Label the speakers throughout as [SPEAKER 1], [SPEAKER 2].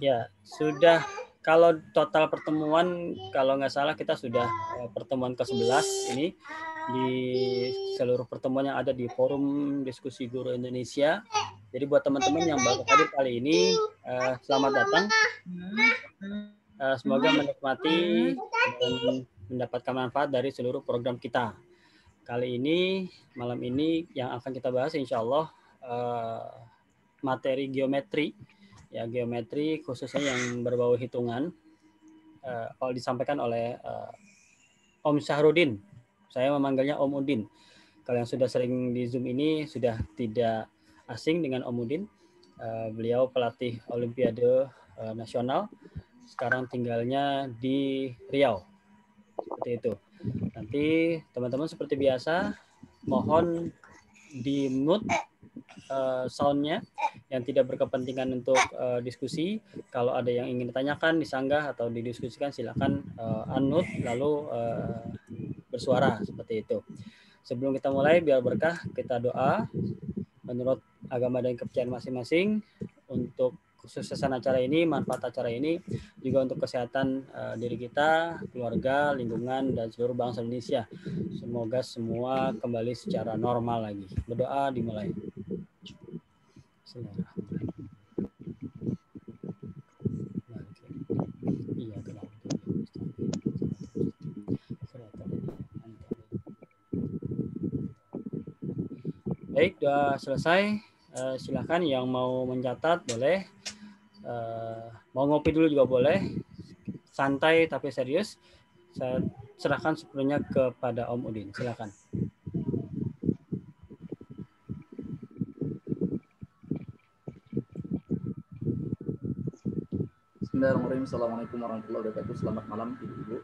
[SPEAKER 1] Ya, sudah. Kalau total pertemuan, kalau nggak salah kita sudah pertemuan ke-11 ini di seluruh pertemuan yang ada di Forum Diskusi Guru Indonesia. Jadi buat teman-teman yang baru hadir kali ini, selamat datang. Semoga menikmati dan mendapatkan manfaat dari seluruh program kita. Kali ini, malam ini yang akan kita bahas insya Allah materi geometri. Ya, geometri khususnya yang berbau hitungan, disampaikan oleh Om Syahrudin. Saya memanggilnya Om Udin. Kalau yang sudah sering di Zoom ini sudah tidak asing dengan Om Udin. Beliau pelatih Olimpiade Nasional. Sekarang tinggalnya di Riau. Seperti itu. Nanti teman-teman seperti biasa, mohon di mute soundnya yang tidak berkepentingan untuk diskusi. Kalau ada yang ingin ditanyakan, disanggah atau didiskusikan, silakan unmute lalu bersuara seperti itu. Sebelum kita mulai, biar berkah, kita doa menurut agama dan kepercayaan masing-masing untuk kesuksesan acara ini, manfaat acara ini, juga untuk kesehatan diri kita, keluarga, lingkungan, dan seluruh bangsa Indonesia. Semoga semua kembali secara normal lagi. Berdoa dimulai. Baik, sudah selesai. Silakan yang mau mencatat boleh. Mau ngopi dulu juga boleh. Santai tapi serius. Saya serahkan sepenuhnya kepada Om Udin. Silakan.
[SPEAKER 2] Bismillahirrahmanirrahim. Assalamualaikum warahmatullahi wabarakatuh. Selamat malam Ibu-Ibu.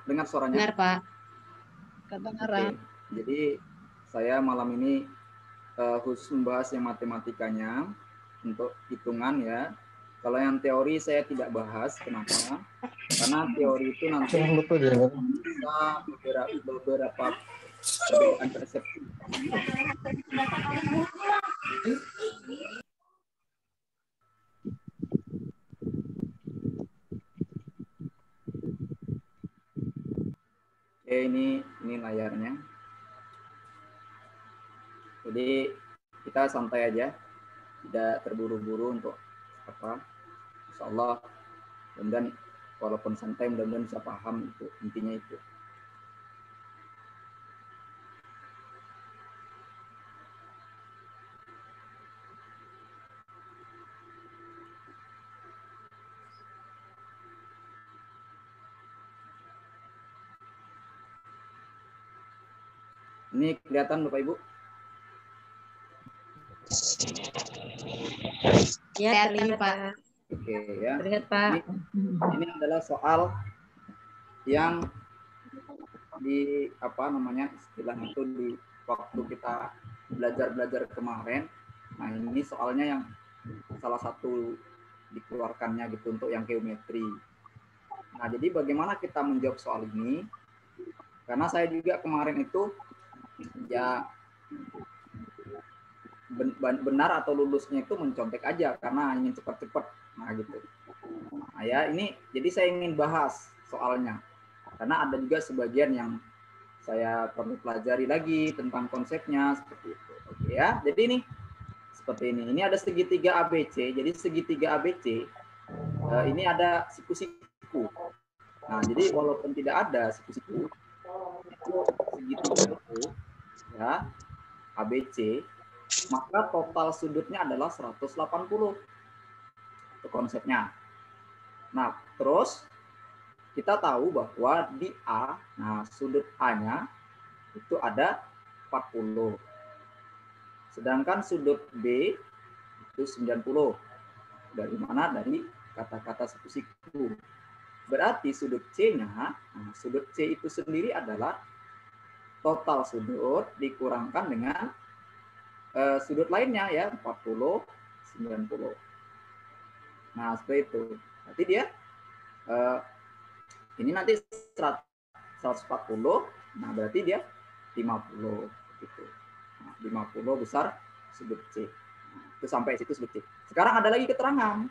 [SPEAKER 2] Dengar suaranya?
[SPEAKER 3] Dengar, Pak.
[SPEAKER 2] Kedengaran. Oke. Jadi saya malam ini khusus membahas yang matematikanya untuk hitungan ya. Kalau yang teori saya tidak bahas. Kenapa? Karena teori itu nanti bisa beberapa perbedaan persepsi. Oke, ini layarnya. Jadi kita santai aja, tidak terburu-buru untuk apa. Insya Allah, dan walaupun santai, mudah-mudahan bisa paham itu intinya itu. Ini kelihatan Bapak Ibu?
[SPEAKER 3] Ya, terlihat Pak.
[SPEAKER 2] Oke ya.
[SPEAKER 3] Terlihat Pak.
[SPEAKER 2] Ini adalah soal yang di apa namanya istilahnya itu di waktu kita belajar kemarin. Nah ini soalnya yang salah satu dikeluarkannya gitu untuk yang geometri. Nah jadi bagaimana kita menjawab soal ini? Karena saya juga kemarin itu ya benar atau lulusnya itu mencontek aja karena ingin cepat-cepat. Nah gitu. Nah ya ini jadi saya ingin bahas soalnya. Karena ada juga sebagian yang saya perlu pelajari lagi tentang konsepnya seperti itu. Oke ya. Jadi ini seperti ini. Ini ada segitiga ABC. Jadi segitiga ABC ini ada siku-siku. Nah, jadi walaupun tidak ada siku-siku itu segitiga itu ya ABC, maka total sudutnya adalah 180. Itu konsepnya. Nah, terus kita tahu bahwa di A, nah sudut A-nya itu ada 40. Sedangkan sudut B itu 90. Dari mana? Dari kata-kata siku-siku. Berarti sudut C-nya, nah sudut C itu sendiri adalah total sudut dikurangkan dengan sudut lainnya ya, 40, 90. Nah, seperti itu. Berarti dia ini nanti 140, nah berarti dia 50 gitu. Nah, 50 besar sudut C. Itu sampai situ sudut C. Sekarang ada lagi keterangan.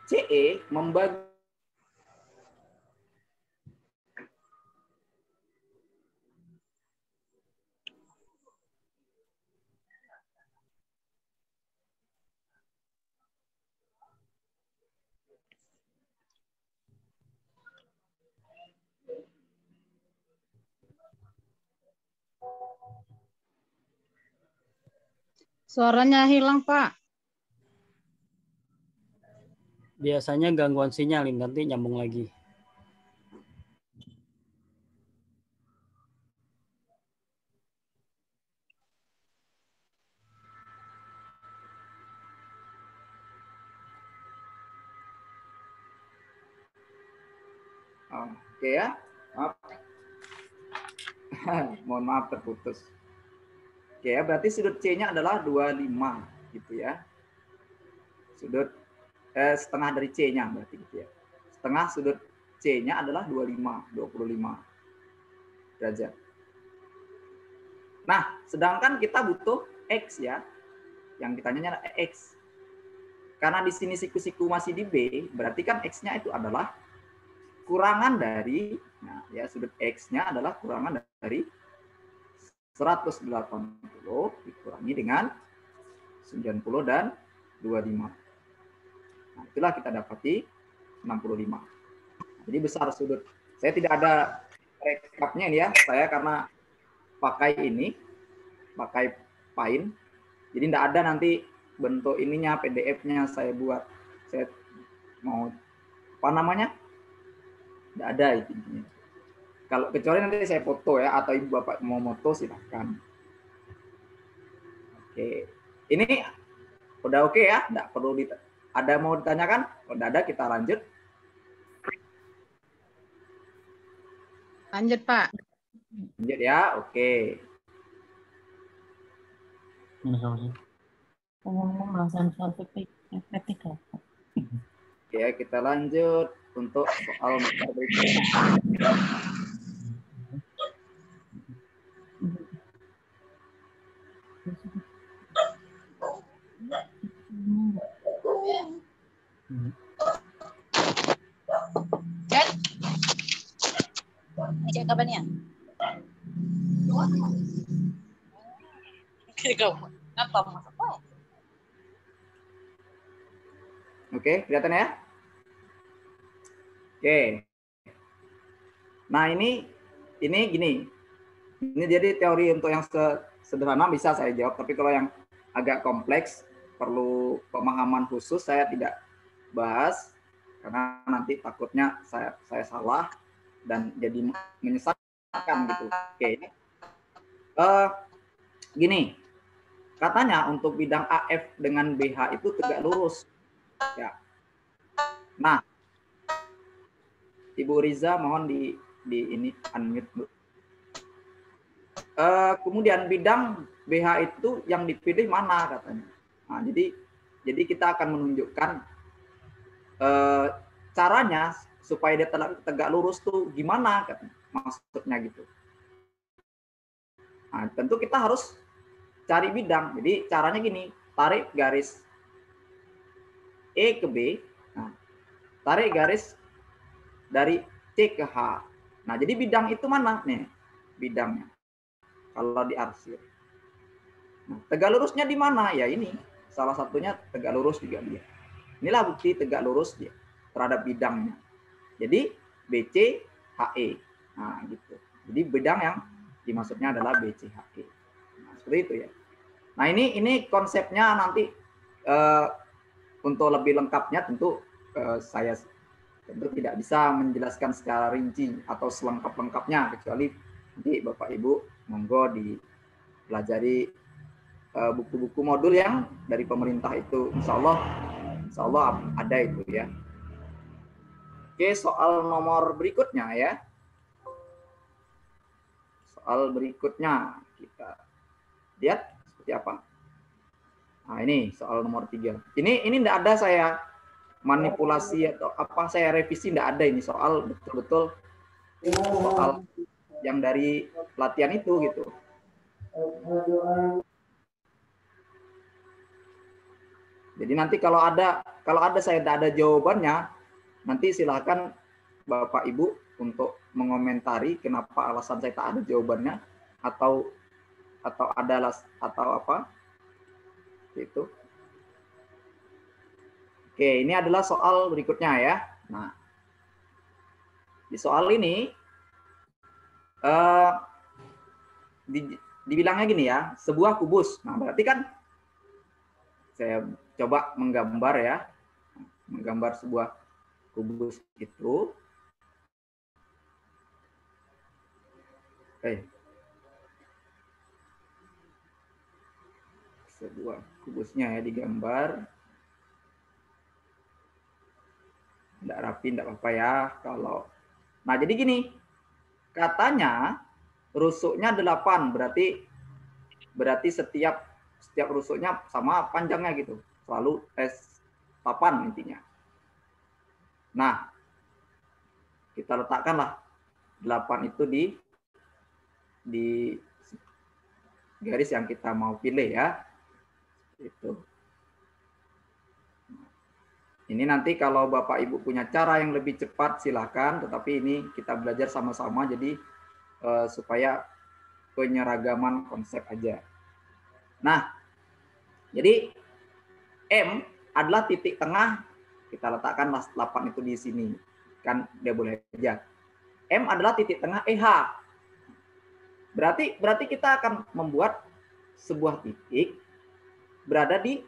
[SPEAKER 2] CE membagi
[SPEAKER 3] Suaranya hilang, Pak.
[SPEAKER 1] Biasanya gangguan sinyal, nanti nyambung lagi.
[SPEAKER 2] Oke ya. Maaf. Mohon maaf terputus. Oke ya, berarti sudut C-nya adalah 25 gitu ya. Sudut setengah dari C-nya berarti gitu ya. Setengah sudut C-nya adalah 25 derajat. Nah, sedangkan kita butuh X ya. Yang ditanyanya adalah X. Karena di sini siku-siku masih di B, berarti kan X-nya itu adalah kurangan dari, nah ya sudut X-nya adalah kurangan dari 180 dikurangi dengan 90 dan 25. Nah, itulah kita dapati 65. Jadi besar sudut. Saya tidak ada rekapnya ini ya, saya karena pakai Paint. Jadi tidak ada nanti bentuk ininya, PDF-nya saya buat. Saya mau, apa namanya? Tidak ada intinya. Kalau kecuali nanti saya foto ya, atau ibu bapak mau foto silahkan. Oke, ini udah oke ya, tidak perlu ada mau ditanyakan? Udah ada, kita lanjut.
[SPEAKER 3] Lanjut, Pak.
[SPEAKER 2] Lanjut ya, oke. Oke, kita lanjut untuk soal berikutnya.
[SPEAKER 4] Cek kabarnya?
[SPEAKER 2] Oke, kelihatan ya? Oke. Nah, ini gini. Ini jadi teori untuk yang sederhana bisa saya jawab, tapi kalau yang agak kompleks perlu pemahaman khusus saya tidak bahas karena nanti takutnya saya salah dan jadi menyesatkan gitu. Oke. Gini. Katanya untuk bidang AF dengan BH itu tegak lurus. Ya. Nah, Ibu Riza mohon di ini unmute, Bu. Kemudian bidang BH itu yang dipilih mana katanya. Nah, jadi kita akan menunjukkan caranya supaya dia tegak lurus tuh gimana katanya, maksudnya gitu. Nah, tentu kita harus cari bidang. Jadi caranya gini, tarik garis E ke B. Nah, tarik garis dari C ke H. Nah, jadi bidang itu mana nih? Bidangnya. Kalau diarsir. Nah, tegak lurusnya di mana? Ya ini. Salah satunya tegak lurus juga dia. Inilah bukti tegak lurus dia terhadap bidangnya. Jadi BC HE. Nah, gitu. Jadi bidang yang dimaksudnya adalah BC HE. Nah, seperti itu ya. Nah, ini konsepnya nanti untuk lebih lengkapnya tentu saya tentu tidak bisa menjelaskan secara rinci atau selengkap-lengkapnya, kecuali nanti Bapak Ibu monggo dipelajari buku-buku modul yang dari pemerintah itu, insya Allah ada itu ya. Oke, soal nomor berikutnya ya. Soal berikutnya kita lihat seperti apa. Nah, ini soal nomor 3. Ini tidak ada saya manipulasi atau apa, saya revisi, tidak ada. Ini soal betul-betul soal yang dari latihan itu gitu. Jadi nanti kalau ada saya tidak ada jawabannya, nanti silakan Bapak Ibu untuk mengomentari kenapa alasan saya tak ada jawabannya, atau ada atau apa itu. Oke, ini adalah soal berikutnya ya. Nah, di soal ini dibilangnya gini ya, sebuah kubus. Nah, berarti kan saya coba menggambar ya, menggambar sebuah kubus itu. Sebuah kubusnya ya digambar. Tidak rapi, tidak apa-apa ya. Nah, jadi gini, katanya rusuknya 8, berarti setiap rusuknya sama panjangnya gitu, selalu 8 intinya. Nah, kita letakkanlah 8 itu di garis yang kita mau pilih ya. Itu. Ini nanti kalau Bapak Ibu punya cara yang lebih cepat silakan, tetapi ini kita belajar sama-sama jadi supaya penyeragaman konsep aja. Nah, jadi M adalah titik tengah, kita letakkan 8 itu di sini. Kan dia boleh aja. M adalah titik tengah EH. Berarti kita akan membuat sebuah titik berada di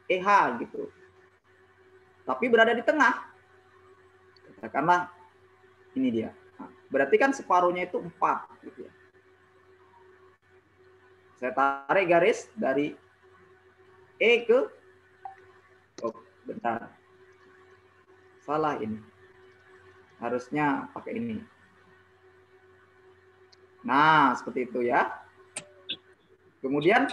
[SPEAKER 2] EH gitu. Tapi berada di tengah. Katakanlah ini dia. Nah, berarti kan separuhnya itu 4 gitu ya. Saya tarik garis dari E ke bentar. Salah ini. Harusnya pakai ini. Nah, seperti itu ya. Kemudian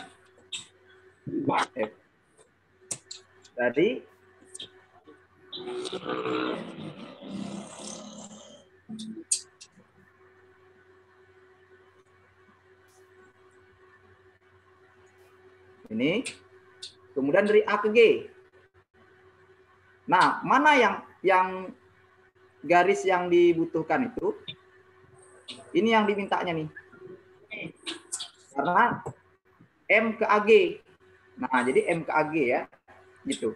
[SPEAKER 2] dari ini, kemudian dari A ke G. Nah, mana yang garis yang dibutuhkan itu? Ini yang dimintanya nih. Karena M ke AG. Nah, jadi M ke AG ya. Gitu.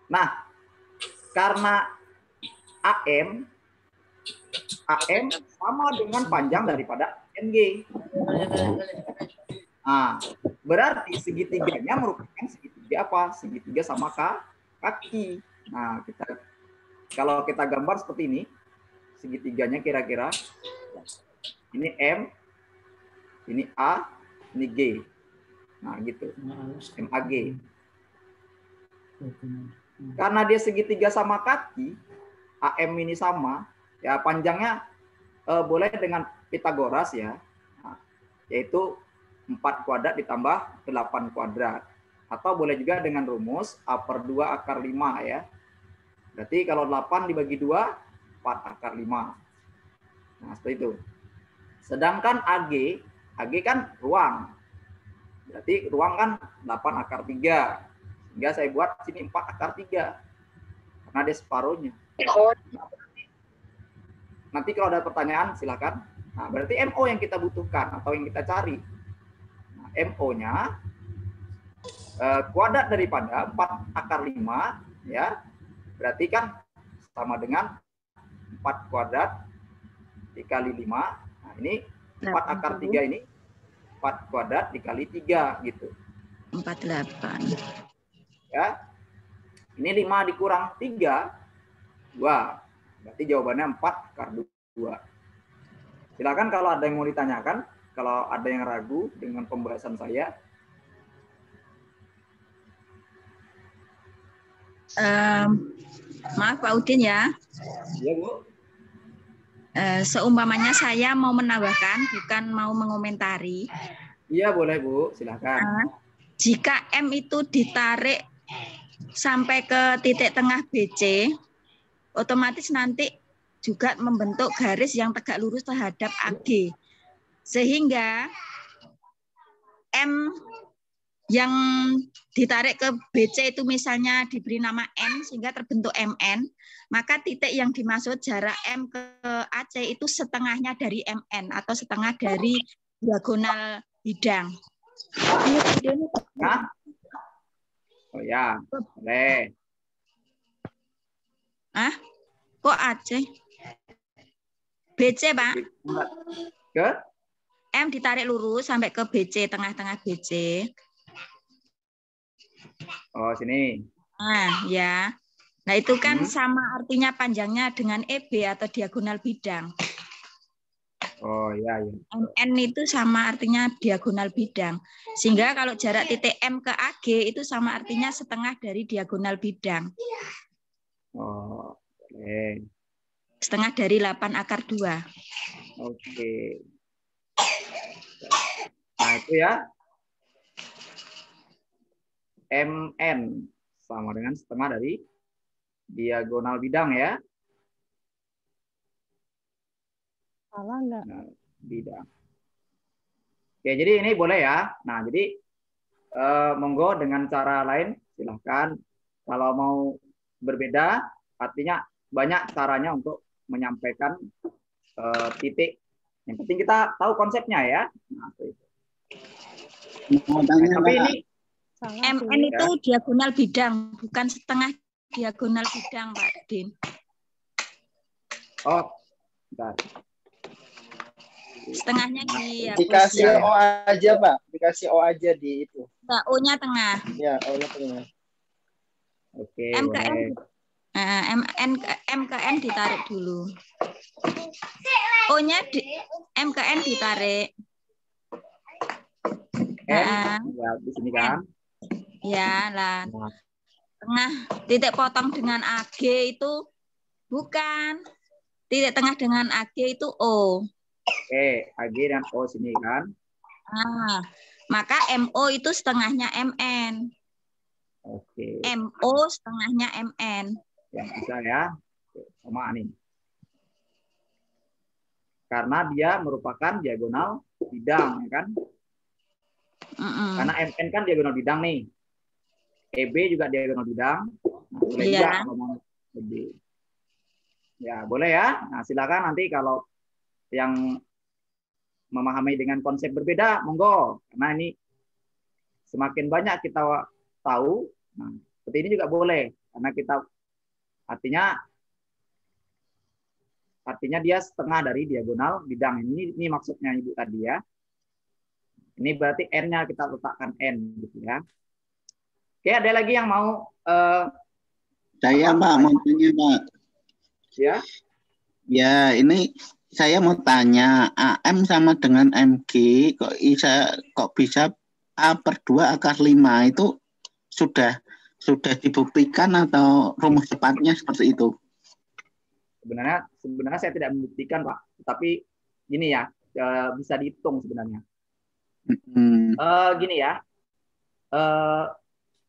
[SPEAKER 2] Nah, karena AM sama dengan panjang daripada MG. Nah, berarti segitiganya merupakan segitiga apa? Segitiga sama kaki. Nah, kalau kita gambar seperti ini, segitiganya kira-kira ini M, ini A, ini G. Nah, gitu. MAG. Karena dia segitiga sama kaki, AM ini sama, ya panjangnya boleh dengan Pitagoras ya, nah, yaitu 4 kuadrat ditambah 8 kuadrat. Atau boleh juga dengan rumus A per 2 akar 5 ya. Berarti kalau 8 dibagi 2, 4 akar 5. Nah, seperti itu. Sedangkan AG kan ruang. Berarti ruang kan 8 akar 3. Sehingga saya buat sini 4 akar 3. Karena dia separuhnya. Nanti kalau ada pertanyaan silakan. Nah, berarti MO yang kita butuhkan atau yang kita cari. Nah, MO-nya kuadrat daripada 4 akar 5 ya. Berarti kan sama dengan 4 kuadrat dikali 5. Nah, ini 4 akar 3 ini 4 kuadrat dikali 3 gitu.
[SPEAKER 4] 48.
[SPEAKER 2] Ya. Ini 5 dikurang 3, 2. Berarti jawabannya 4 akar 2. Silakan kalau ada yang mau ditanyakan, kalau ada yang ragu dengan pembahasan saya.
[SPEAKER 4] Maaf Pak Udin ya.
[SPEAKER 2] Iya, Bu.
[SPEAKER 4] Seumpamanya saya mau menambahkan, bukan mau mengomentari.
[SPEAKER 2] Iya, boleh Bu, silakan.
[SPEAKER 4] Jika M itu ditarik sampai ke titik tengah BC, otomatis nanti juga membentuk garis yang tegak lurus terhadap AG. Sehingga M yang ditarik ke BC itu misalnya diberi nama M sehingga terbentuk MN, maka titik yang dimaksud jarak M ke AC itu setengahnya dari MN atau setengah dari diagonal bidang.
[SPEAKER 2] Nah. Oh ya, boleh.
[SPEAKER 4] Ah, kok AC? BC, Pak.
[SPEAKER 2] Ke?
[SPEAKER 4] M ditarik lurus sampai ke BC, tengah-tengah BC.
[SPEAKER 2] Oh, sini.
[SPEAKER 4] Nah, ya. Nah, itu kan sama artinya panjangnya dengan EB atau diagonal bidang.
[SPEAKER 2] Oh, iya, iya.
[SPEAKER 4] MN itu sama artinya diagonal bidang. Sehingga kalau jarak titik M ke AG itu sama artinya setengah dari diagonal bidang.
[SPEAKER 2] Oh, boleh.
[SPEAKER 4] Setengah dari 8 akar 2.
[SPEAKER 2] Oke. Nah, itu ya. MN sama dengan setengah dari diagonal bidang ya.
[SPEAKER 3] Salah enggak?
[SPEAKER 2] Nah, bidang. Oke, jadi ini boleh ya. Nah, jadi monggo dengan cara lain silahkan. Kalau mau berbeda, artinya banyak caranya untuk menyampaikan titik. Yang penting kita tahu konsepnya ya. Nah, itu. Tapi ini
[SPEAKER 4] MN itu diagonal bidang, bukan setengah diagonal bidang, Pak Din.
[SPEAKER 2] Oh, bentar.
[SPEAKER 4] Setengahnya di
[SPEAKER 5] dikasih O aja, Pak. Dikasih O aja di itu.
[SPEAKER 4] Nah, O-nya tengah.
[SPEAKER 5] Ya, O-nya tengah.
[SPEAKER 2] Oke,
[SPEAKER 4] M ke
[SPEAKER 2] boleh.
[SPEAKER 4] M ke N ditarik dulu. O-nya M ke N ditarik.
[SPEAKER 2] N, ya, di sini kan.
[SPEAKER 4] Ya, lah. Tengah titik potong dengan AG itu bukan. Titik tengah dengan AG itu O.
[SPEAKER 2] Oke, AG dan O sini kan.
[SPEAKER 4] Nah, maka MO itu setengahnya MN.
[SPEAKER 2] Oke.
[SPEAKER 4] MO setengahnya MN.
[SPEAKER 2] Ya, bisa ya. Sama nih. Karena dia merupakan diagonal bidang, ya kan? Karena MN kan diagonal bidang nih. EB juga diagonal bidang. Nah, boleh juga kalau mau EB. Ya, boleh ya. Nah, silakan nanti kalau yang memahami dengan konsep berbeda, monggo. Karena ini semakin banyak kita tahu, nah, seperti ini juga boleh. Karena kita artinya dia setengah dari diagonal bidang. Ini maksudnya Ibu tadi ya. Ini berarti N-nya kita letakkan N gitu ya. Oke, ada lagi yang mau
[SPEAKER 6] saya Pak mau tanya Pak.
[SPEAKER 2] Ya.
[SPEAKER 6] Ya, ini saya mau tanya AM sama dengan MG kok bisa A/2 akar 5 itu sudah dibuktikan atau rumus cepatnya seperti itu?
[SPEAKER 2] Sebenarnya saya tidak membuktikan, Pak. Tapi gini ya, bisa dihitung sebenarnya. Gini ya.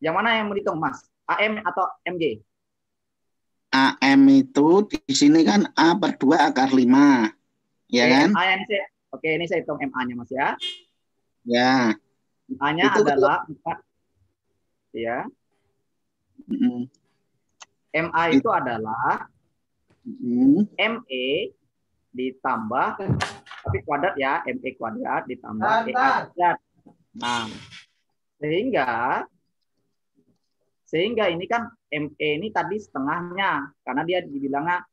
[SPEAKER 2] Yang mana yang mau dihitung, Mas? AM atau MG?
[SPEAKER 6] AM itu di sini kan A/2 akar 5. Ya kan?
[SPEAKER 2] Oke, ini saya hitung MA-nya, Mas ya.
[SPEAKER 6] Ya.
[SPEAKER 2] MA-nya adalah 4. Ya. MA itu adalah ME ditambah, tapi kuadrat ya, ME kuadrat ditambah EA kuadrat. Nah, sehingga ini kan ME ini tadi setengahnya, karena dia dibilangnya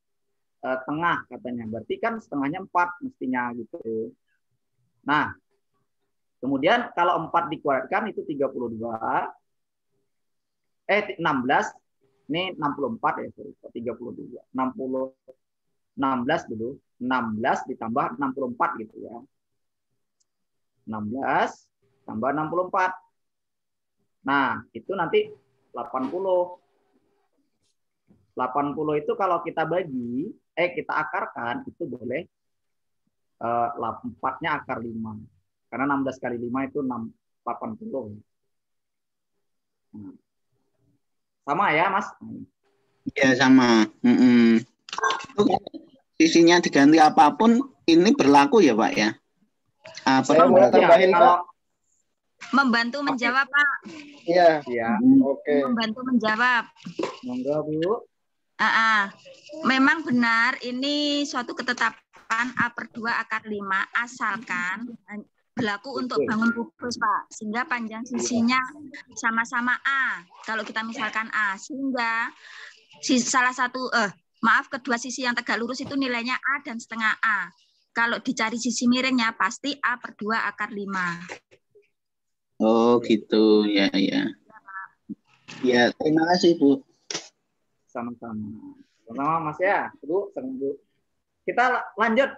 [SPEAKER 2] tengah katanya. Berarti kan setengahnya 4 mestinya gitu. Nah, kemudian kalau 4 dikuadratkan itu 32. 16. Ini 64 ya, 32. 16 dulu. 16 ditambah 64 gitu ya. 16 tambah 64. Nah, itu nanti 80. 80 itu kalau kita bagi, kita akarkan, itu boleh 4-nya akar 5. Karena 16 kali 5 itu 80. Nah, sama ya, Mas?
[SPEAKER 6] Ya, sama. Sisinya diganti apapun, ini berlaku ya, Pak ya?
[SPEAKER 5] Saya mau tambahin, Pak.
[SPEAKER 4] Membantu menjawab, Pak.
[SPEAKER 5] Iya.
[SPEAKER 2] Ya,
[SPEAKER 5] Oke.
[SPEAKER 4] Membantu menjawab.
[SPEAKER 2] monggo Bu.
[SPEAKER 4] Memang benar ini suatu ketetapan A/2 akar 5 asalkan berlaku untuk bangun kubus, Pak. Sehingga panjang sisinya sama-sama A. Kalau kita misalkan A, sehingga salah satu kedua sisi yang tegak lurus itu nilainya A dan setengah A. Kalau dicari sisi miringnya pasti A/2 akar 5.
[SPEAKER 6] Oh gitu, ya ya. Ya, terima kasih Bu.
[SPEAKER 2] Sama-sama. Sama-sama Mas ya, Bu, Bu. Kita lanjut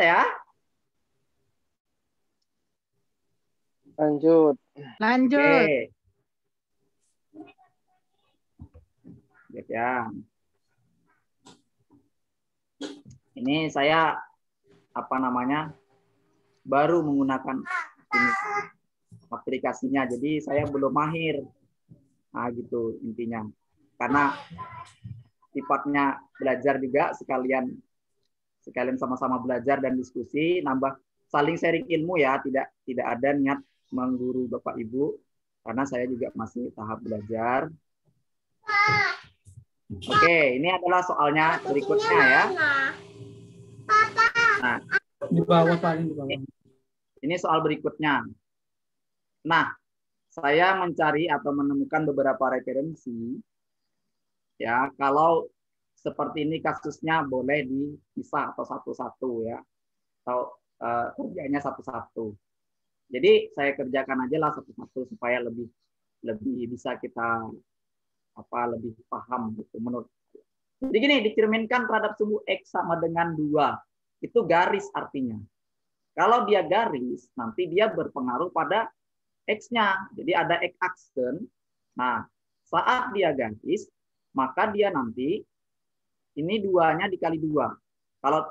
[SPEAKER 2] ya.
[SPEAKER 5] Lanjut.
[SPEAKER 2] Oke. Ya. Ini saya baru menggunakan ini aplikasinya, jadi saya belum mahir. Nah, gitu intinya. Karena sifatnya belajar juga, sekalian sama-sama belajar dan diskusi, nambah saling sharing ilmu ya, tidak ada niat mengguru Bapak Ibu, karena saya juga masih tahap belajar. Oke, ini adalah soalnya berikutnya ya. Nah,
[SPEAKER 1] Di bawah paling di bawah.
[SPEAKER 2] ini soal berikutnya. Nah, saya mencari atau menemukan beberapa referensi. Ya, kalau seperti ini kasusnya boleh dipisah atau satu-satu ya. Atau kerjanya satu-satu. Jadi saya kerjakan aja lah satu-satu supaya lebih bisa kita lebih paham gitu menurut. Jadi gini, dicerminkan terhadap sumbu X sama dengan 2. Itu garis artinya. Kalau dia garis, nanti dia berpengaruh pada X-nya. Jadi ada X aksen. Nah, saat dia garis, maka dia nanti, ini 2-nya dikali 2. Kalau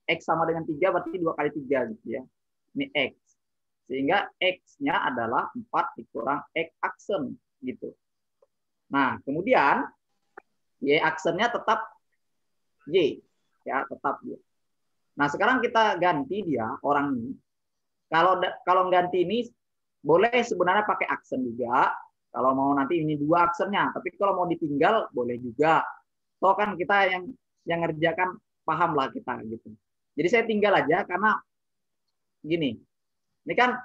[SPEAKER 2] X sama dengan 3, berarti 2 kali 3 gitu ya. Ini X. Sehingga X-nya adalah 4 dikurang X aksen gitu. Nah, kemudian Y aksennya tetap Y. Ya, tetap Y. Nah, sekarang kita ganti dia, orang ini. Kalau ganti ini, boleh sebenarnya pakai aksen juga. Kalau mau nanti ini 2 aksennya. Tapi kalau mau ditinggal, boleh juga. Toh kan kita yang ngerjakan, paham lah kita gitu. Jadi saya tinggal aja, karena gini. Ini kan,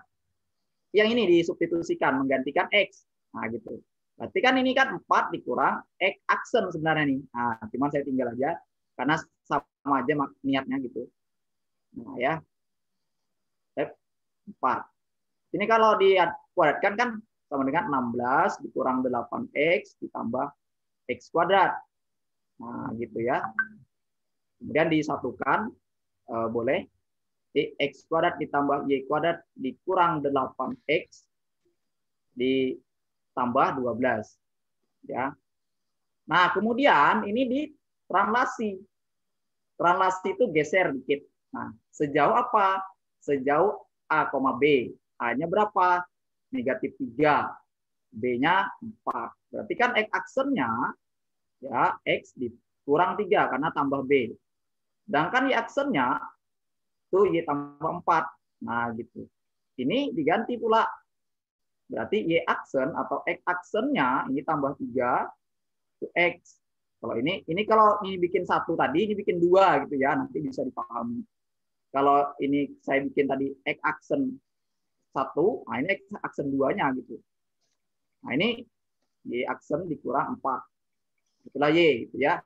[SPEAKER 2] yang ini disubstitusikan, menggantikan X. Nah, gitu. Berarti kan ini kan 4 dikurang X aksen sebenarnya nih. Nah, cuman saya tinggal aja, karena sama aja niatnya gitu. Nah ya, 4. Ini kalau dikuadratkan kan sama dengan 16 dikurang 8X ditambah X kuadrat. Nah gitu ya. Kemudian disatukan, boleh. X kuadrat ditambah Y kuadrat dikurang 8X ditambah 12. Ya. Nah kemudian ini ditranslasi. Translasi itu geser dikit. Nah, sejauh apa? Sejauh A, B. A-nya berapa? Negatif 3. B-nya 4. Berarti kan X aksennya, ya, X dikurang 3 karena tambah B. Sedangkan Y aksennya, itu Y tambah 4. Nah, gitu. Ini diganti pula. Berarti Y aksen atau X aksennya, ini tambah 3, itu X. Kalau ini kalau ini bikin 1 tadi, ini bikin 2 gitu ya, nanti bisa dipahami. Kalau ini saya bikin tadi X aksen 1, nah ini X aksen 2-nya gitu. Nah ini Y aksen dikurang 4. Itulah Y gitu ya.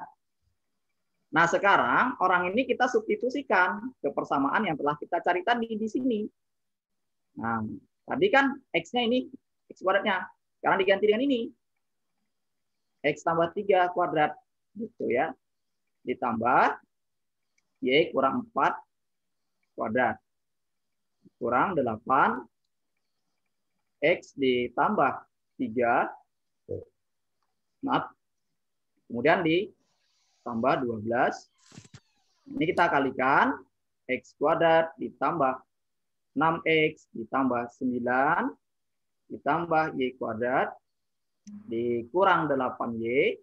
[SPEAKER 2] Nah sekarang orang ini kita substitusikan ke persamaan yang telah kita cari tadi di sini. Nah tadi kan X-nya ini, X kuadratnya. Sekarang diganti dengan ini. X tambah 3 kuadrat. Gitu ya. Ditambah Y kurang 4 kuadrat. Kurang 8. X ditambah 3. Maaf. Kemudian ditambah 12. Ini kita kalikan. X kuadrat ditambah 6X ditambah 9. Ditambah Y kuadrat. Dikurang 8Y.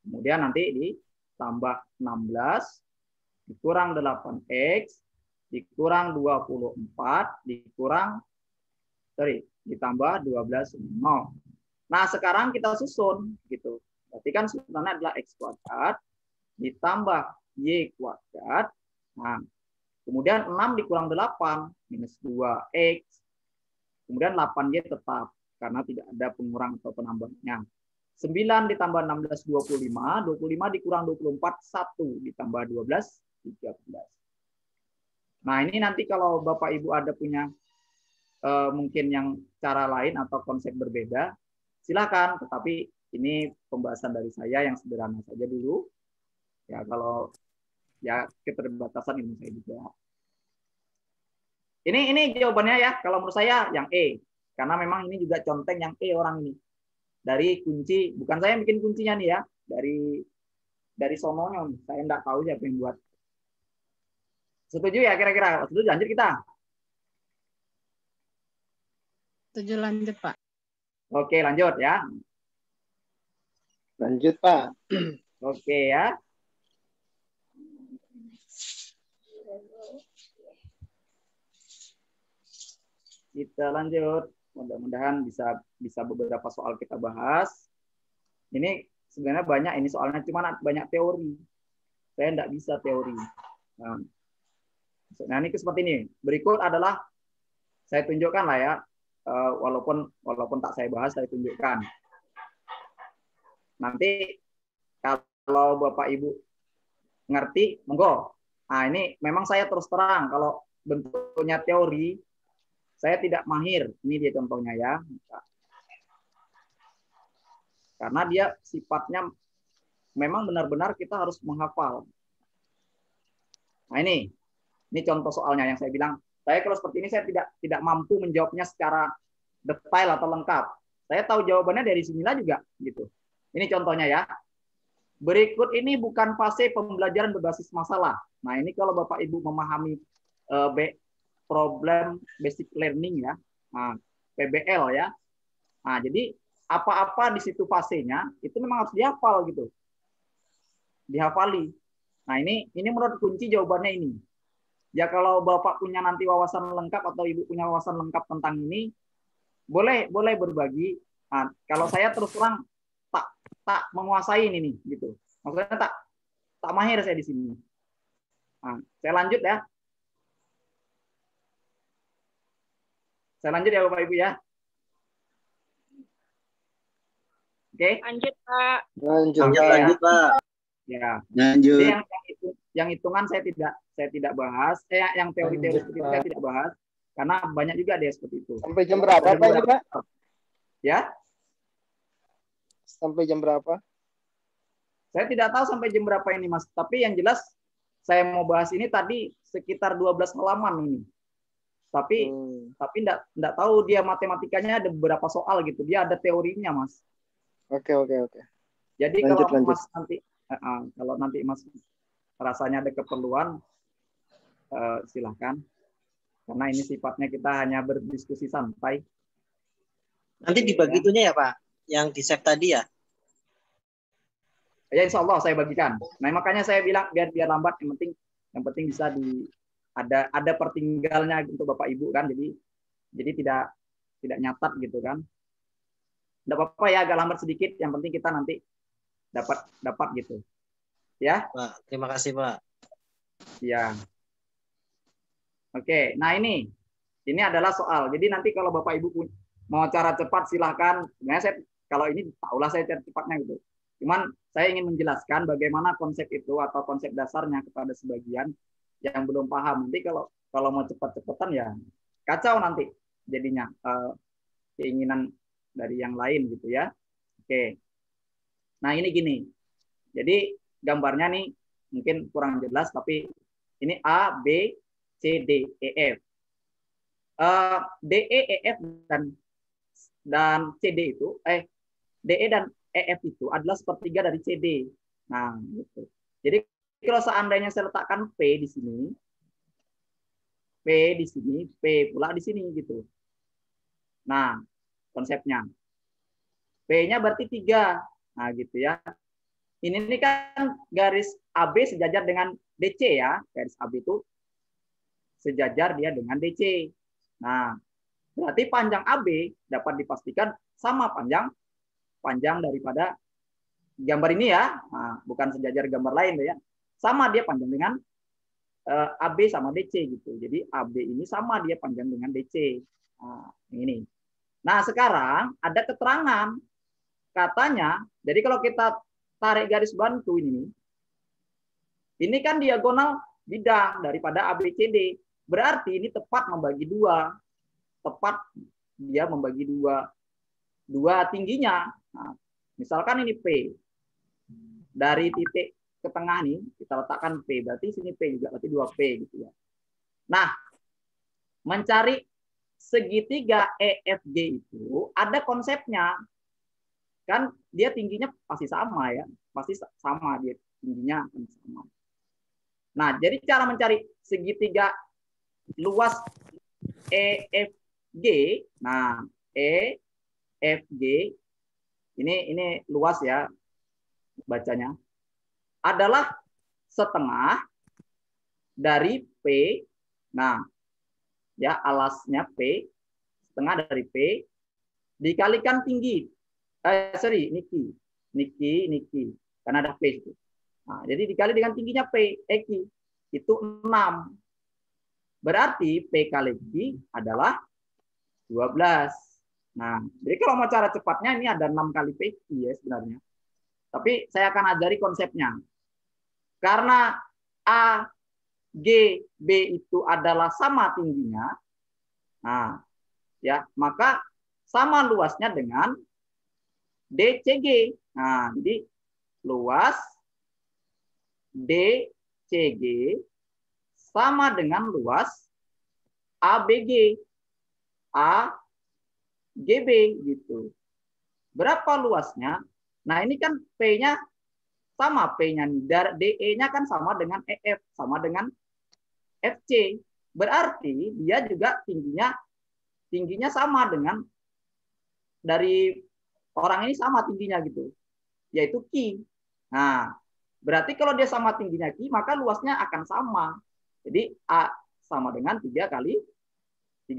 [SPEAKER 2] Kemudian nanti ditambah 16. Dikurang 8X. Dikurang 24. Dikurang ditambah 12 0. Nah, sekarang kita susun gitu. Berarti kan susunannya adalah X kuadrat ditambah Y kuadrat. Nah, kemudian 6 dikurang 8 minus 2X. Kemudian 8Y tetap karena tidak ada pengurang atau penambahnya. 9 ditambah 16 25, 25 dikurang 24 1 ditambah 12 13. Nah, ini nanti kalau Bapak Ibu ada punya mungkin yang cara lain atau konsep berbeda, silakan. Tetapi ini pembahasan dari saya yang sederhana saja dulu. Ya, kalau ya keterbatasan ilmu saya juga. Ini jawabannya ya. Kalau menurut saya yang E, karena memang ini juga conteng yang E orang ini. Dari kunci, bukan saya yang bikin kuncinya nih ya, dari sononya, saya enggak tahu siapa yang buat. Setuju ya kira-kira? Setuju, lanjut kita.
[SPEAKER 3] Setuju, lanjut Pak.
[SPEAKER 2] Oke, lanjut ya.
[SPEAKER 5] Lanjut Pak.
[SPEAKER 2] Oke ya. Kita lanjut. Mudah-mudahan bisa beberapa soal kita bahas. Ini sebenarnya banyak ini soalnya, cuma banyak teori. Saya enggak bisa teori. Nah, ini seperti ini. Berikut adalah saya tunjukkan lah ya, walaupun tak saya bahas, saya tunjukkan. Nanti kalau Bapak Ibu ngerti, monggo. Nah, ini memang saya terus terang kalau bentuknya teori, saya tidak mahir. Ini dia contohnya ya. Karena dia sifatnya memang benar-benar kita harus menghafal. Nah, ini contoh soalnya yang saya bilang. Saya kalau seperti ini saya tidak mampu menjawabnya secara detail atau lengkap. Saya tahu jawabannya dari sinilah juga gitu. Ini contohnya ya. Berikut ini bukan fase pembelajaran berbasis masalah. Nah, ini kalau Bapak Ibu memahami problem basic learning ya. Nah, PBL ya. Nah, jadi apa-apa di situ fasenya itu memang harus dihafal gitu. Dihafali. Nah, ini menurut kunci jawabannya ini. Ya, kalau Bapak punya nanti wawasan lengkap atau Ibu punya wawasan lengkap tentang ini, boleh berbagi. Nah, kalau saya terus terang tak menguasai ini gitu. Maksudnya tak mahir saya di sini. Nah, saya lanjut ya. Saya lanjut ya Bapak Ibu ya. Oke.
[SPEAKER 7] Lanjut Pak.
[SPEAKER 5] Lanjut Pak.
[SPEAKER 2] Ya.
[SPEAKER 6] Lanjut.
[SPEAKER 2] Jadi yang hitungan saya tidak bahas. Yang teori-teori seperti itu saya tidak bahas karena banyak juga ada seperti itu.
[SPEAKER 5] Sampai jam berapa Pak ini Pak?
[SPEAKER 2] Ya.
[SPEAKER 5] Sampai jam berapa?
[SPEAKER 2] Saya tidak tahu sampai jam berapa ini Mas. Tapi yang jelas saya mau bahas ini tadi sekitar 12 halaman ini. Tapi enggak tahu dia matematikanya ada beberapa soal gitu. Dia ada teorinya Mas.
[SPEAKER 5] Oke.
[SPEAKER 2] Jadi
[SPEAKER 5] lanjut.
[SPEAKER 2] Mas nanti kalau nanti Mas rasanya ada keperluan, silahkan. Karena ini sifatnya kita hanya berdiskusi santai.
[SPEAKER 8] Nanti dibagi itunya ya Pak, yang di save tadi ya?
[SPEAKER 2] Ya insya Allah saya bagikan. Nah makanya saya bilang biar lambat, yang penting bisa ada pertinggalnya untuk Bapak Ibu kan, jadi tidak nyatat gitu kan. Tidak apa-apa ya agak lambat sedikit, yang penting kita nanti dapat gitu. Ya.
[SPEAKER 8] Pak, terima kasih Pak.
[SPEAKER 2] Ya. Oke, nah ini adalah soal. Jadi nanti kalau Bapak Ibu mau cara cepat silahkan. Sebenarnya saya kalau ini tahulah saya cara cepatnya gitu. Cuman saya ingin menjelaskan bagaimana konsep itu atau konsep dasarnya kepada sebagian yang belum paham. Nanti kalau mau cepat-cepatan ya kacau nanti jadinya keinginan dari yang lain gitu ya. Oke. Nah ini gini. Jadi gambarnya nih mungkin kurang jelas tapi ini A, B, C, D, E, F. D, E, F dan C, D itu D, E dan E, F itu adalah sepertiga dari C, D. Nah, gitu. Jadi kalau seandainya saya letakkan P di sini, P pula di sini gitu. Nah, konsepnya. P-nya berarti 3. Nah, gitu ya. Ini kan garis AB sejajar dengan DC ya. Garis AB itu sejajar dia dengan DC. Nah, Berarti panjang AB dapat dipastikan sama panjang daripada gambar ini ya. Nah, bukan sejajar gambar lain ya. Sama dia panjang dengan AB sama DC gitu. Jadi AB ini sama dia panjang dengan DC. Nah, ini. Nah, sekarang ada keterangan katanya. Jadi kalau kita tarik garis bantu ini kan diagonal bidang daripada ABCD. Berarti ini tepat membagi dua. Tepat dia membagi dua tingginya. Nah, misalkan ini P. Dari titik ke tengah nih, kita letakkan P. Berarti sini P juga, berarti 2P gitu ya. Nah, mencari segitiga EFG itu ada konsepnya. Kan dia tingginya pasti sama ya. Pasti sama dia tingginya akan sama. Nah, jadi cara mencari segitiga luas EFG, nah EFG ini luas ya bacanya, adalah setengah dari P. Nah, ya alasnya P, setengah dari P dikalikan tinggi. Niki, karena ada P itu. Nah, jadi dikali dengan tingginya P, Eki, itu 6. Berarti P kali Q adalah 12. Nah, jadi kalau mau cara cepatnya ini ada 6 kali PQ ya sebenarnya. Tapi saya akan ajari konsepnya. Karena A, G, B itu adalah sama tingginya. Nah, ya, maka sama luasnya dengan DCG. Nah, jadi luas DCG sama dengan luas ABG. AGB gitu. Berapa luasnya? Nah, ini kan P-nya sama P-nya nih. DE-nya kan sama dengan EF, sama dengan FC. Berarti dia juga tingginya sama dengan dari orang ini sama tingginya gitu. Yaitu Q. Nah, berarti kalau dia sama tingginya Q, maka luasnya akan sama. Jadi A sama dengan 3 kali 6.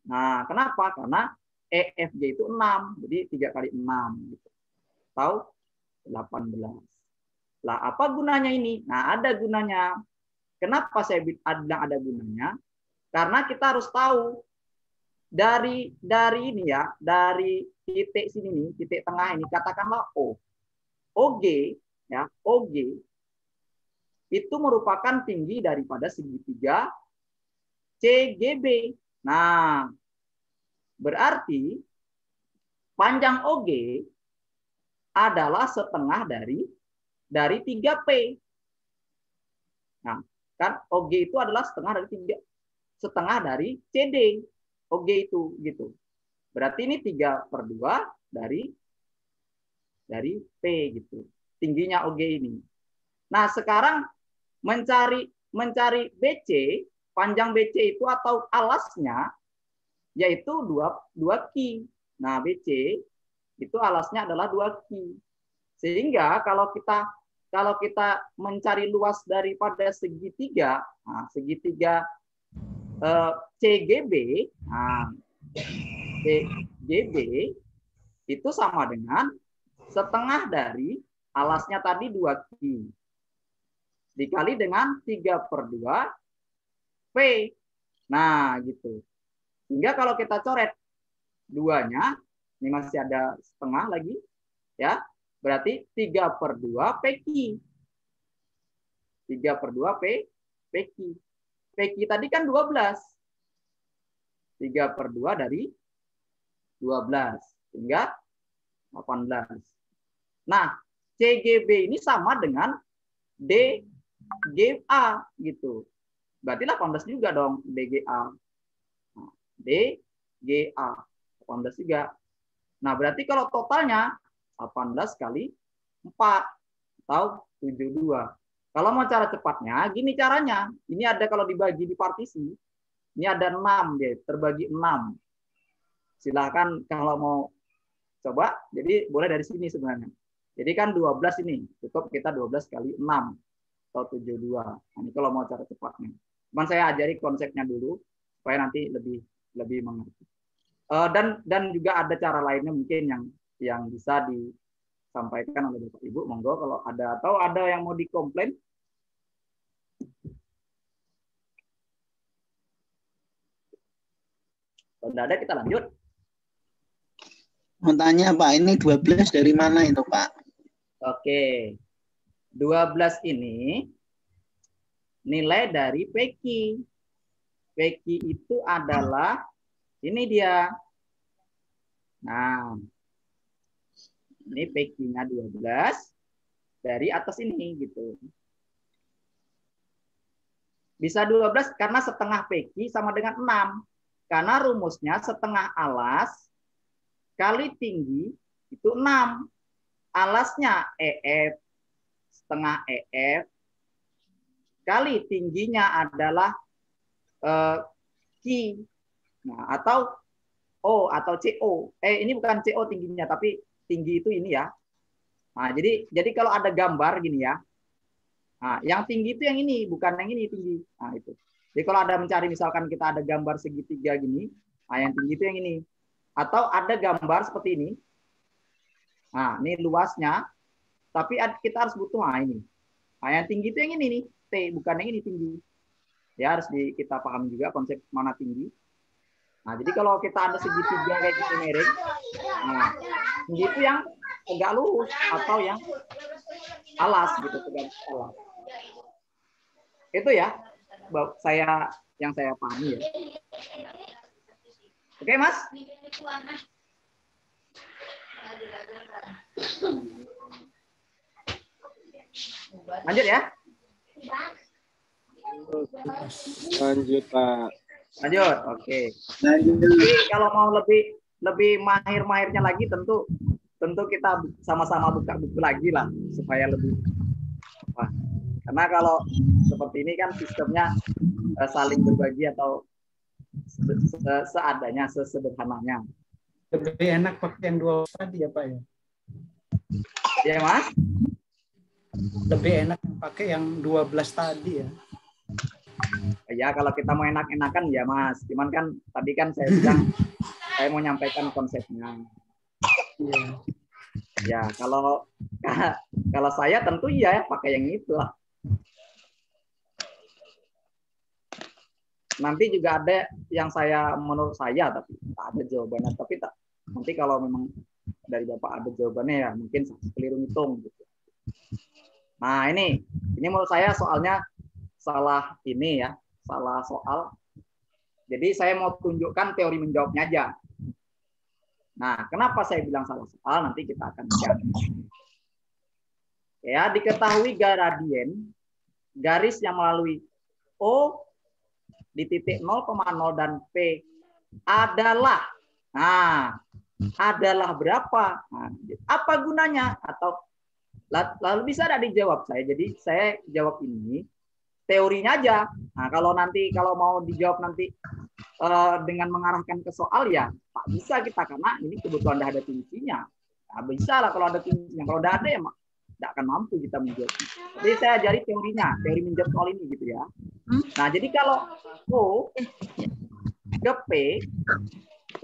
[SPEAKER 2] Nah, kenapa? Karena EFG itu 6. Jadi 3 kali 6. Gitu. Tahu? 18. Lah, apa gunanya ini? Nah, ada gunanya. Kenapa saya bilang ada gunanya? Karena kita harus tahu dari ini ya, dari titik sini nih, titik tengah ini, katakanlah O. OG, ya, OG itu merupakan tinggi daripada segitiga CGB. Nah, berarti panjang OG adalah setengah dari 3P. Nah, kan OG itu adalah setengah dari CD. OG itu gitu. Berarti ini 3/2 dari P gitu. Tingginya OG ini. Nah, sekarang mencari BC, panjang BC itu atau alasnya yaitu 2 Q. Nah, BC itu alasnya adalah 2 Q. Sehingga kalau kita mencari luas daripada segitiga, nah, segitiga CGB, nah, CGB itu sama dengan setengah dari alasnya tadi 2 Q dikali dengan 3/2 P. Nah, gitu. Hingga kalau kita coret duanya, ini masih ada setengah lagi, ya. Berarti 3/2 PQ. 3/2 PQ. PQ tadi kan 12. 3/2 dari 12. Hingga 18. Nah, CGB ini sama dengan DGA gitu. Berarti 18 juga dong DGA. Nah, DGA 18 juga. Nah, berarti kalau totalnya 18 kali 4 atau 72. Kalau mau cara cepatnya, gini caranya. Ini ada kalau dibagi di partisi, ini ada 6 dia, terbagi 6. Silahkan kalau mau coba, jadi boleh dari sini sebenarnya. Jadi kan 12 ini, cukup kita 12 kali 6 atau 72. Nah, ini kalau mau cara cepatnya. Cuman saya ajari konsepnya dulu supaya nanti lebih lebih mengerti. Dan juga ada cara lainnya mungkin yang bisa disampaikan oleh Bapak Ibu. Monggo kalau ada atau ada yang mau dikomplain. Kalau tidak ada kita lanjut.
[SPEAKER 6] Mau tanya Pak, ini 12 dari mana itu Pak?
[SPEAKER 2] Oke. 12 ini nilai dari PQ. PQ itu adalah ini dia. Nah, ini PQ-nya 12 dari atas ini gitu. Bisa 12 karena setengah PQ sama dengan 6. Karena rumusnya setengah alas kali tinggi itu 6. Alasnya EF setengah EF kali tingginya adalah Q. Nah, atau O atau CO. Ini bukan CO tingginya, tapi tinggi itu ini ya. Nah, jadi kalau ada gambar gini ya. Nah, yang tinggi itu yang ini, bukan yang ini tinggi. Nah, itu. Jadi kalau ada mencari misalkan kita ada gambar segitiga gini, nah yang tinggi itu yang ini. Atau ada gambar seperti ini. Nah, ini luasnya, tapi kita harus butuh ini. Nah, yang tinggi itu yang ini nih, T, bukan yang ini tinggi. Ya, harus kita paham juga konsep mana tinggi. Nah, jadi kalau kita ada segitiga kayak gitu miring, nah, tinggi itu yang tegak lurus atau yang alas gitu, tegak alas. Itu ya, yang saya pahami ya. Oke, Mas? Lanjut ya.
[SPEAKER 7] Lanjut, Pak.
[SPEAKER 2] Lanjut, oke. Jadi kalau mau lebih mahir-mahirnya lagi tentu kita sama-sama buka buku lagi lah supaya lebih. Wah, karena kalau seperti ini kan sistemnya saling berbagi atau seadanya, sesederhananya.
[SPEAKER 9] Lebih enak pakai yang 2 tadi ya Pak ya?
[SPEAKER 2] Ya Mas?
[SPEAKER 9] Lebih enak pakai yang 12 tadi ya?
[SPEAKER 2] Ya kalau kita mau enak-enakan ya Mas. Cuman kan tadi kan saya bilang saya mau nyampaikan konsepnya.
[SPEAKER 9] Iya.
[SPEAKER 2] Ya kalau saya tentu iya ya pakai yang itu lah. Nanti juga ada yang menurut saya tapi tak ada jawabannya, tapi nanti kalau memang dari Bapak ada jawabannya ya mungkin keliru ngitung gitu. Nah, ini menurut saya soalnya salah ini ya, salah soal. Jadi saya mau tunjukkan teori menjawabnya aja. Nah, kenapa saya bilang salah soal? Nanti kita akan lihat. Ya, diketahui gradien garis yang melalui O di titik 0,0 dan P adalah berapa? Nah, apa gunanya? Atau lalu bisa tidak dijawab saya? Jadi saya jawab ini teorinya aja. Nah, kalau mau dijawab nanti dengan mengarahkan ke soal ya tak bisa kita karena ini kebetulan ada kuncinya. Nah, bisa lah kalau ada kuncinya. Kalau tidak ada ya tidak akan mampu kita menjawab. Jadi saya ajari teorinya, teori menjawab soal ini gitu ya. Nah, jadi kalau O ke P,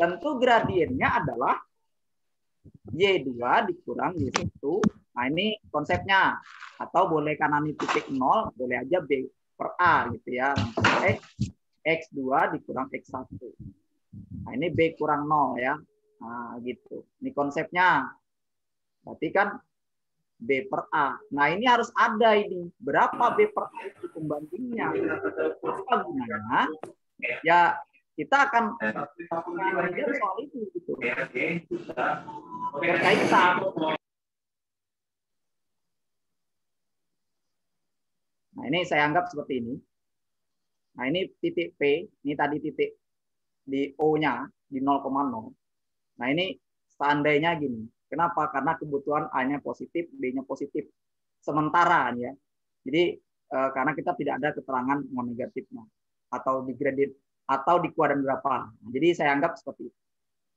[SPEAKER 2] tentu gradiennya adalah Y2 dikurang Y1. Nah, ini konsepnya. Atau boleh kanan titik 0, boleh aja B per A gitu ya. X2 dikurang X1. Nah, ini B kurang 0 ya. Nah, gitu. Ini konsepnya. Berarti kan B per A. Nah, ini harus ada ini. Berapa B per A itu pembandingnya? Apa gunanya? Ya, kita akan belajar soal itu. Gitu. Berkaitan. Nah, ini saya anggap seperti ini. Nah, ini titik P. Ini tadi titik di O-nya, di 0,0. Nah, ini seandainya gini. Kenapa? Karena kebutuhan A-nya positif, B-nya positif. Sementara ya. Jadi karena kita tidak ada keterangan non negatifnya atau di gradient atau di kuadran berapa. Nah, jadi saya anggap seperti itu.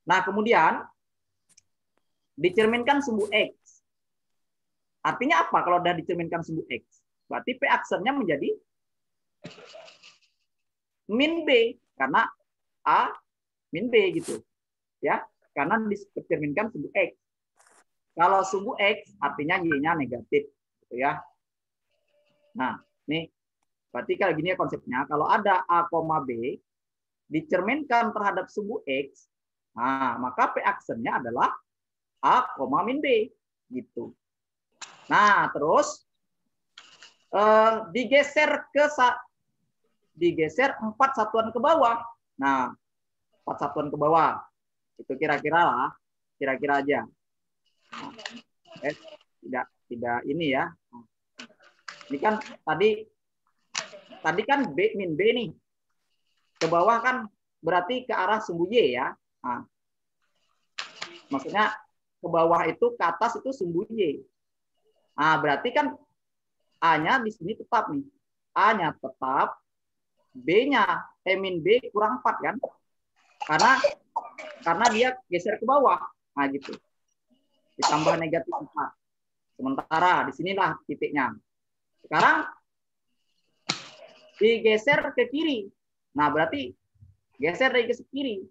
[SPEAKER 2] Nah, kemudian dicerminkan sumbu X. Artinya apa kalau sudah dicerminkan sumbu X? Berarti P aksennya menjadi min B karena A min B gitu. Ya, karena dicerminkan sumbu X. Kalau sumbu X artinya Y-nya negatif gitu ya. Nah, nih berarti kayak gini ya konsepnya. Kalau ada A, B dicerminkan terhadap sumbu X, nah, maka P aksennya adalah A, min B gitu. Nah, terus digeser 4 satuan ke bawah. Nah, 4 satuan ke bawah. Itu kira-kira aja. Nah, tidak ini ya. Ini kan tadi kan B min B nih. Ke bawah kan berarti ke arah sumbu Y ya. Nah, maksudnya ke bawah itu ke atas itu sumbu Y. Nah, berarti kan A-nya di sini tetap nih. A-nya tetap, B-nya min B kurang 4 kan? Karena dia geser ke bawah. Nah, gitu. Ditambah negatif 4. Sementara di sinilah titiknya. Sekarang digeser ke kiri. Nah, berarti geser dari ke kiri.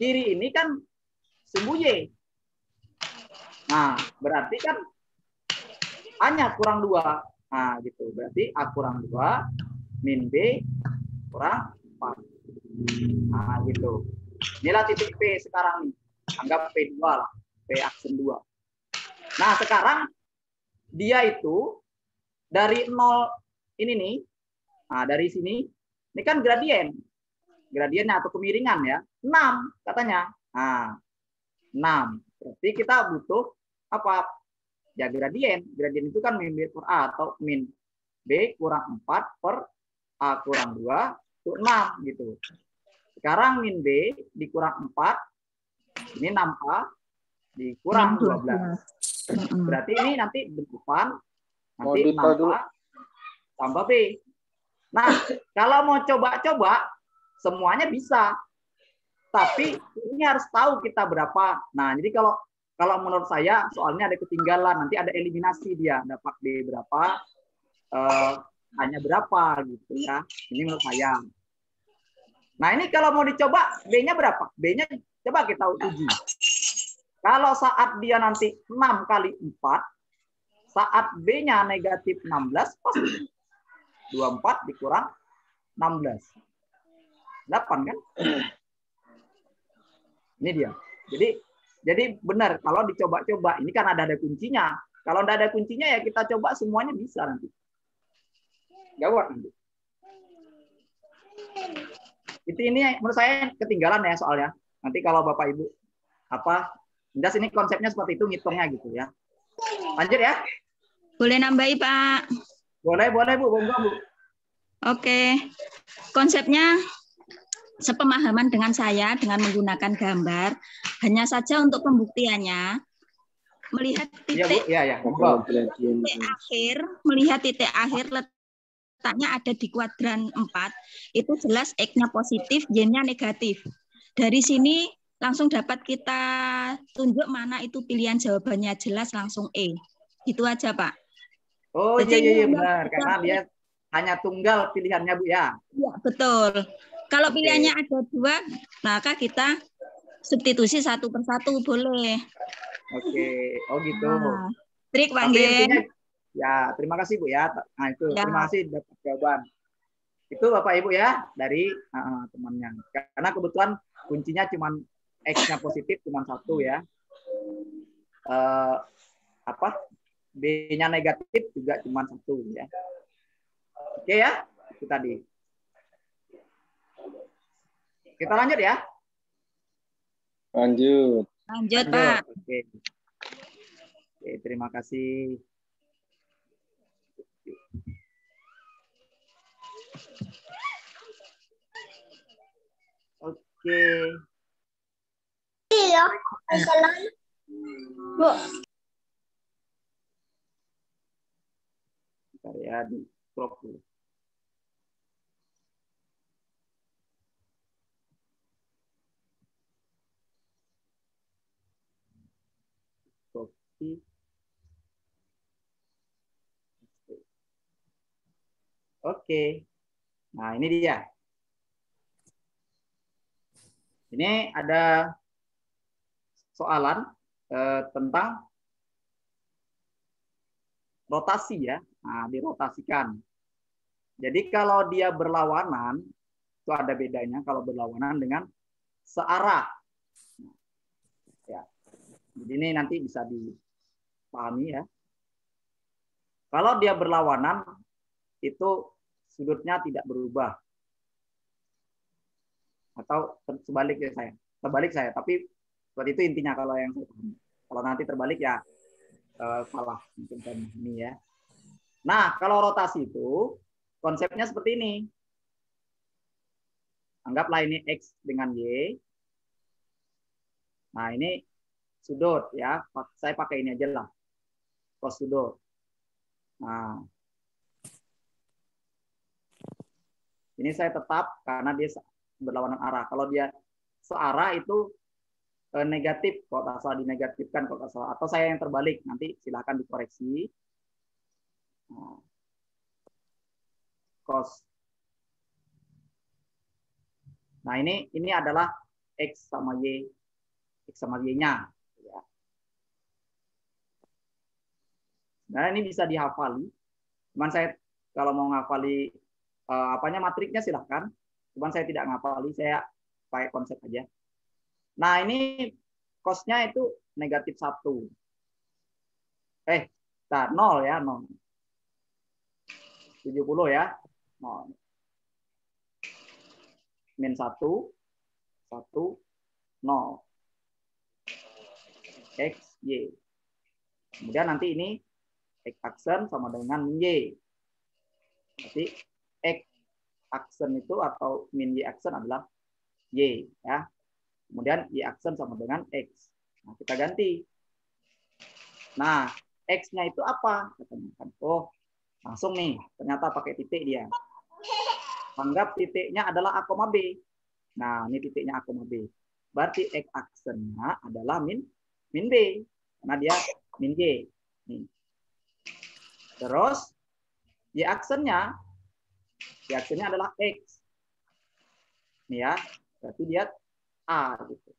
[SPEAKER 2] Kiri ini kan sumbu Y. Nah, berarti kan A-nya kurang 2. Nah, gitu. Berarti A kurang 2 min B kurang 4. Nah, gitu. Inilah titik P sekarang nih. Anggap P2 lah. P aksen 2. Nah, sekarang dia itu dari 0 ini nih. Nah, dari sini ini kan gradien. Gradiennya atau kemiringan ya. 6 katanya. Nah, 6. Berarti kita butuh apa? Ya gradien. Gradien itu kan min B per A atau min B kurang 4 per A kurang 2 itu 6 gitu. Sekarang min B dikurang 4. Ini 6A dikurang 12. Berarti ini nanti bentukan nanti 6A tambah B. Nah, kalau mau coba-coba semuanya bisa. Tapi ini harus tahu kita berapa. Nah, jadi kalau menurut saya soalnya ada ketinggalan, nanti ada eliminasi dia dapat B berapa, hanya berapa gitu ya. Ini menurut saya. Nah, ini kalau mau dicoba B-nya berapa? B-nya coba kita uji. Kalau saat dia nanti 6 kali 4, saat B-nya negatif 16, pasti 24 dikurang 16. 8 kan? Ini dia. Jadi benar kalau dicoba-coba. Ini kan ada kuncinya. Kalau tidak ada kuncinya ya kita coba semuanya bisa nanti. Gawat nanti. Ini menurut saya ketinggalan ya soalnya. Nanti kalau Bapak Ibu jelas ini konsepnya seperti itu ngitungnya gitu ya. Lanjut ya.
[SPEAKER 4] Boleh nambahi, Pak?
[SPEAKER 2] Boleh Bu, monggo Bu.
[SPEAKER 4] Oke. Konsepnya sepemahaman dengan saya dengan menggunakan gambar, hanya saja untuk pembuktiannya melihat titik, titik akhir letaknya ada di kuadran 4, itu jelas X-nya positif, Y-nya negatif. Dari sini langsung dapat kita tunjuk mana itu pilihan jawabannya, jelas langsung E. Itu aja, Pak.
[SPEAKER 2] Oh iya benar, karena dia hanya tunggal pilihannya Bu ya.
[SPEAKER 4] Iya, betul. Kalau pilihannya ada 2, maka kita substitusi 1 per 1 boleh.
[SPEAKER 2] Oke, oh gitu.
[SPEAKER 4] Nah, trik Pak.
[SPEAKER 2] Ya, terima kasih Bu ya. Nah itu, ya. Terima kasih dapat jawaban. Itu Bapak Ibu ya dari temannya. Karena kebetulan kuncinya cuma X-nya positif cuma 1 ya. B-nya negatif juga cuma 1 ya. Oke ya, itu tadi. Kita lanjut ya.
[SPEAKER 7] Lanjut,
[SPEAKER 4] Pak.
[SPEAKER 2] Oke, terima kasih. Oke.
[SPEAKER 10] Iya, Bu.
[SPEAKER 2] Bentar ya, di crop dulu. Oke. Nah, ini dia. Ini ada soalan tentang rotasi ya. Nah, dirotasikan. Jadi kalau dia berlawanan, itu ada bedanya kalau berlawanan dengan searah. Ya. Jadi ini nanti bisa dipahami ya. Kalau dia berlawanan, itu sudutnya tidak berubah. Atau terbalik saya. Tapi seperti itu intinya kalau yang saya pahami. Kalau nanti terbalik ya salah mungkin ini ya. Nah, kalau rotasi itu konsepnya seperti ini. Anggaplah ini X dengan Y. Nah, ini sudut ya. Saya pakai ini aja lah. Cos sudut. Nah, ini saya tetap karena dia berlawanan arah. Kalau dia searah itu negatif, kalau tak salah dinegatifkan, kalau tak salah. Atau saya yang terbalik, nanti silahkan dikoreksi. Nah, cos. Nah, ini adalah X sama Y. X sama Y-nya. Ya. Nah, ini bisa dihafali. Cuman saya kalau mau ngafali matriknya silahkan. Cuman saya tidak ngafali, saya pakai konsep aja. Nah, ini cosnya itu negatif 1. 0 ya, 0. 70 ya. 0. Min 1, 1, 0. X, Y. Kemudian nanti ini X aksen sama dengan min Y. Berarti X aksen itu atau min Y aksen adalah Y. Ya. Kemudian Y aksen sama dengan X. Nah, kita ganti. Nah, X-nya itu apa? Oh, langsung nih. Ternyata pakai titik dia. Anggap titiknya adalah A, B. Nah, ini titiknya A, B. Berarti X aksennya adalah min B. Karena dia min Y. Nih. Terus, Y aksennya adalah X. Nih ya. Berarti dia A. Gitu.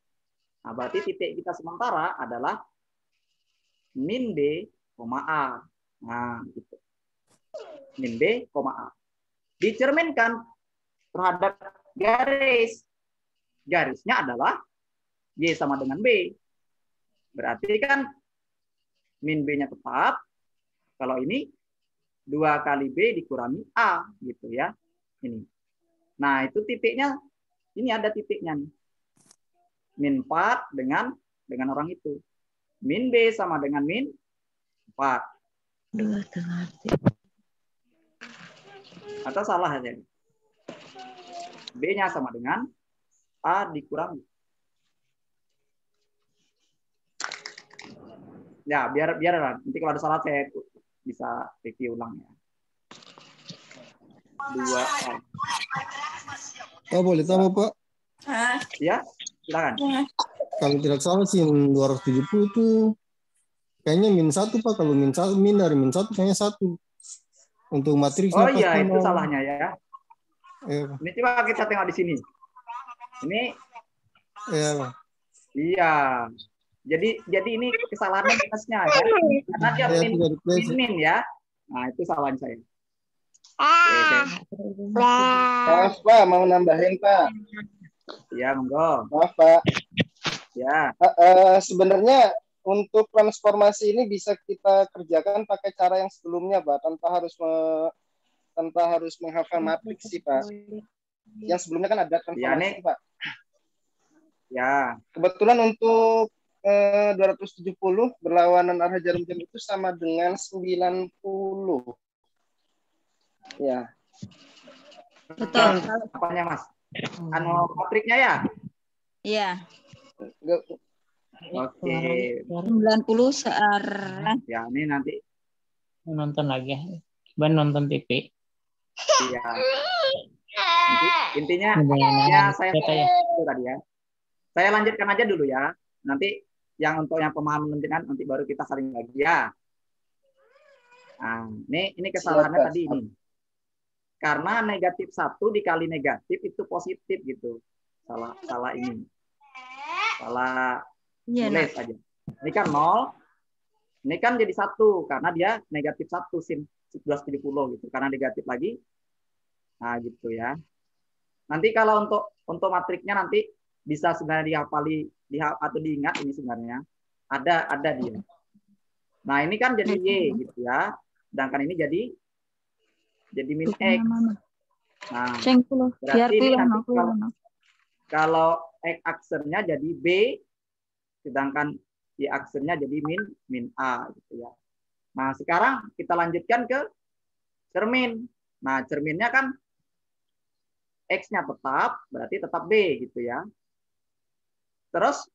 [SPEAKER 2] Nah, berarti titik kita sementara adalah min B, A. Nah, gitu. Min B, A. Dicerminkan terhadap garis. Garisnya adalah Y sama dengan B. Berarti kan min B-nya tetap. Kalau ini 2 kali B dikurangi A. Gitu ya. Ini. Nah, itu titiknya. Ini ada titiknya nih. Min 4 dengan orang itu. Min B sama dengan min 4. Atau salah aja. B-nya sama dengan A dikurangi. Ya, biar nanti kalau ada salah saya bisa review ulang ya. 2.
[SPEAKER 10] Oh, boleh tahu, Pak?
[SPEAKER 2] Ya, silakan.
[SPEAKER 10] Kalau tidak salah sih 270 itu kayaknya min 1, Pak. Kalau min dari min 1 kayaknya 1. Untuk matriksnya.
[SPEAKER 2] Oh iya, itu salahnya ya.
[SPEAKER 10] Iya.
[SPEAKER 2] Ini coba kita tengok di sini. Ini.
[SPEAKER 10] Iya, Pak.
[SPEAKER 2] Iya. Jadi ini kesalahan minusnya ya. Karena dia min ya. Nah, itu kesalahan saya.
[SPEAKER 5] Maaf, Pak, mau nambahin, Pak.
[SPEAKER 2] Ya, monggo.
[SPEAKER 5] Maaf, Pak.
[SPEAKER 2] Ya.
[SPEAKER 5] Sebenarnya untuk transformasi ini bisa kita kerjakan pakai cara yang sebelumnya, Pak, tanpa harus menghafal matriks sih, Pak. Yang sebelumnya kan ada transformasi, Pak.
[SPEAKER 2] Ya.
[SPEAKER 5] Kebetulan untuk 270 berlawanan arah jarum jam itu sama dengan 90. Ya.
[SPEAKER 4] Betul.
[SPEAKER 2] Apanya, Mas? Matriknya ya?
[SPEAKER 4] Iya.
[SPEAKER 2] Oke.
[SPEAKER 4] 90 searah.
[SPEAKER 2] Ya, ini nanti
[SPEAKER 11] nonton lagi. Coba nonton TV.
[SPEAKER 2] Iya. Intinya saya itu tadi ya. Saya lanjutkan aja dulu ya. Nanti yang untuk yang pemahaman nanti baru kita saling lagi ya. Nah, ini kesalahannya tadi ini. Karena negatif 1 dikali negatif itu positif gitu. Salah ini. Salah
[SPEAKER 4] Iya,
[SPEAKER 2] nulis aja. Ini kan 0. Ini kan jadi 1 karena dia negatif 1 sin 1270 gitu. Karena negatif lagi. Nah, gitu ya. Nanti kalau untuk matriknya nanti bisa sebenarnya dihafali atau diingat ini sebenarnya. Ada dia. Nah, ini kan jadi Y gitu ya. Sedangkan ini jadi min X. Nah, berarti ini nanti kalau X aksennya jadi B, sedangkan Y aksennya jadi min A gitu ya. Nah, sekarang kita lanjutkan ke cermin. Nah, cerminnya kan X-nya tetap, berarti tetap B gitu ya. Terus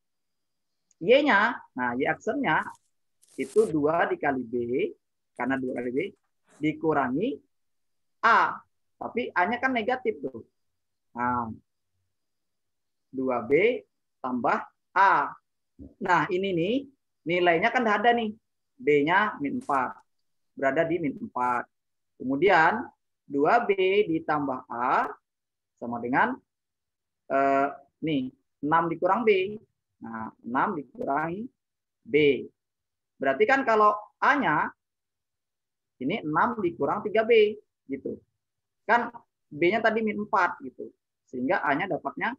[SPEAKER 2] Y-nya, nah Y aksennya itu 2 dikali B, karena 2 kali B, dikurangi A. Tapi A-nya kan negatif tuh. Nah, 2B tambah A. Nah, ini nih, nilainya kan udah ada nih. B-nya min 4. Berada di min 4. Kemudian, 2B ditambah A sama dengan, nih, 6 dikurang B. Nah, 6 dikurangi B. Berarti kan kalau A-nya, ini 6 dikurang 3B. Gitu. Kan B-nya tadi min 4. Gitu. Sehingga A-nya dapatnya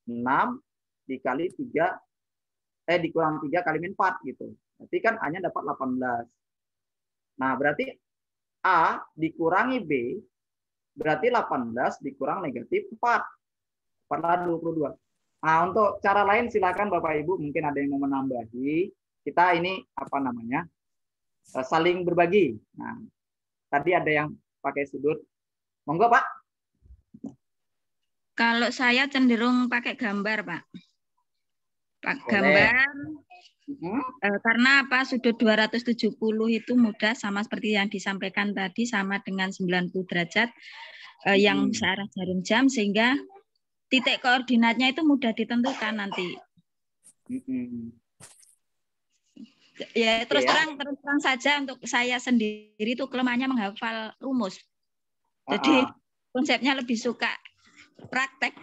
[SPEAKER 2] 6 dikali 3, dikurang 3 kali min 4. Gitu. Berarti kan A-nya dapat 18. Nah, berarti A dikurangi B, berarti 18 dikurang negatif 4. 4 22. Nah, untuk cara lain silakan Bapak Ibu, mungkin ada yang mau menambahi. Kita ini apa namanya? Saling berbagi. Nah, tadi ada yang pakai sudut. Monggo, Pak.
[SPEAKER 4] Kalau saya cenderung pakai gambar, Pak. Gambar. Karena apa? Sudut 270 itu mudah, sama seperti yang disampaikan tadi, sama dengan 90 derajat yang searah jarum jam, sehingga titik koordinatnya itu mudah ditentukan nanti. Ya, terus terang saja untuk saya sendiri itu kelemahannya menghafal rumus. Jadi konsepnya lebih suka praktek,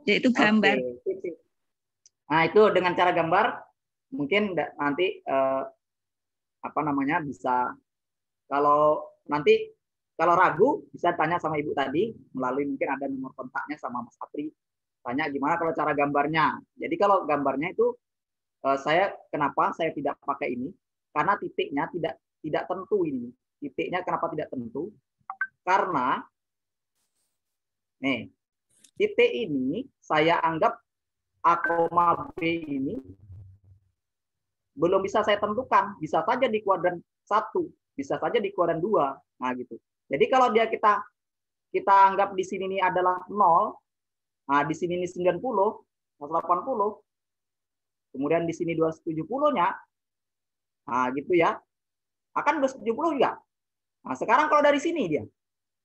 [SPEAKER 4] yaitu gambar.
[SPEAKER 2] Nah, itu dengan cara gambar mungkin nanti apa namanya bisa, kalau nanti kalau ragu bisa tanya sama Ibu tadi melalui mungkin ada nomor kontaknya sama Mas Apri. Tanya gimana kalau cara gambarnya. Jadi kalau gambarnya itu kenapa saya tidak pakai ini? Karena titiknya tidak tentu ini. Titiknya kenapa tidak tentu? Karena nih, titik ini saya anggap A, B ini belum bisa saya tentukan. Bisa saja di kuadran 1, bisa saja di kuadran 2. Nah, gitu. Jadi kalau kita anggap di sini ini adalah 0, nah di sini ini 90, 180, kemudian di sini 270-nya, nah gitu ya, akan 270 juga. Nah, sekarang kalau dari sini dia,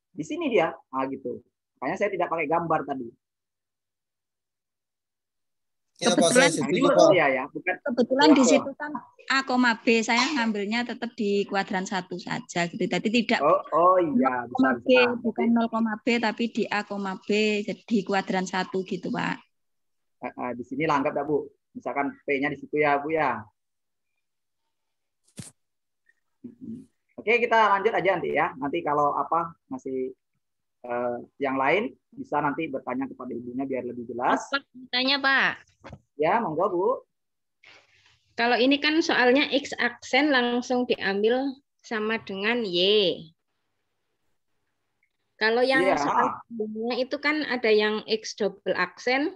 [SPEAKER 2] di sini dia, nah gitu. Makanya saya tidak pakai gambar tadi.
[SPEAKER 10] Ya,
[SPEAKER 4] kebetulan
[SPEAKER 2] ya, bukan.
[SPEAKER 4] Kebetulan di situ kan A, B saya ngambilnya tetap di kuadran 1 saja gitu. Tadi tidak
[SPEAKER 2] iya, bisa,
[SPEAKER 4] B, bukan 0, B tapi di A, B jadi kuadran 1 gitu, Pak.
[SPEAKER 2] Di sini lah anggap dah, Bu. Misalkan P-nya di situ ya, Bu ya. Oke, kita lanjut aja nanti ya. Nanti kalau apa masih yang lain bisa nanti bertanya kepada ibunya biar lebih jelas.
[SPEAKER 12] Tanya, Pak.
[SPEAKER 2] Ya, monggo, Bu.
[SPEAKER 12] Kalau ini kan soalnya X aksen langsung diambil sama dengan Y. Kalau yang soal sebelumnya itu kan ada yang X double aksen.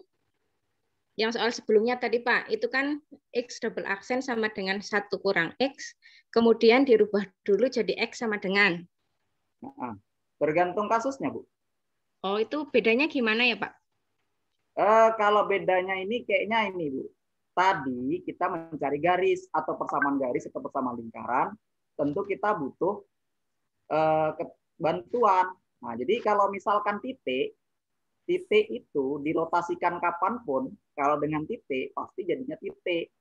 [SPEAKER 12] Yang soal sebelumnya tadi, Pak, itu kan X double aksen sama dengan 1 kurang X. Kemudian dirubah dulu jadi X sama dengan.
[SPEAKER 2] Tergantung kasusnya, Bu.
[SPEAKER 12] Oh, itu bedanya gimana ya, Pak?
[SPEAKER 2] Kalau bedanya ini kayaknya ini, Bu. Tadi kita mencari garis atau persamaan garis atau persamaan lingkaran, tentu kita butuh bantuan. Nah, jadi kalau misalkan titik itu dirotasikan kapanpun, kalau dengan titik pasti jadinya titik.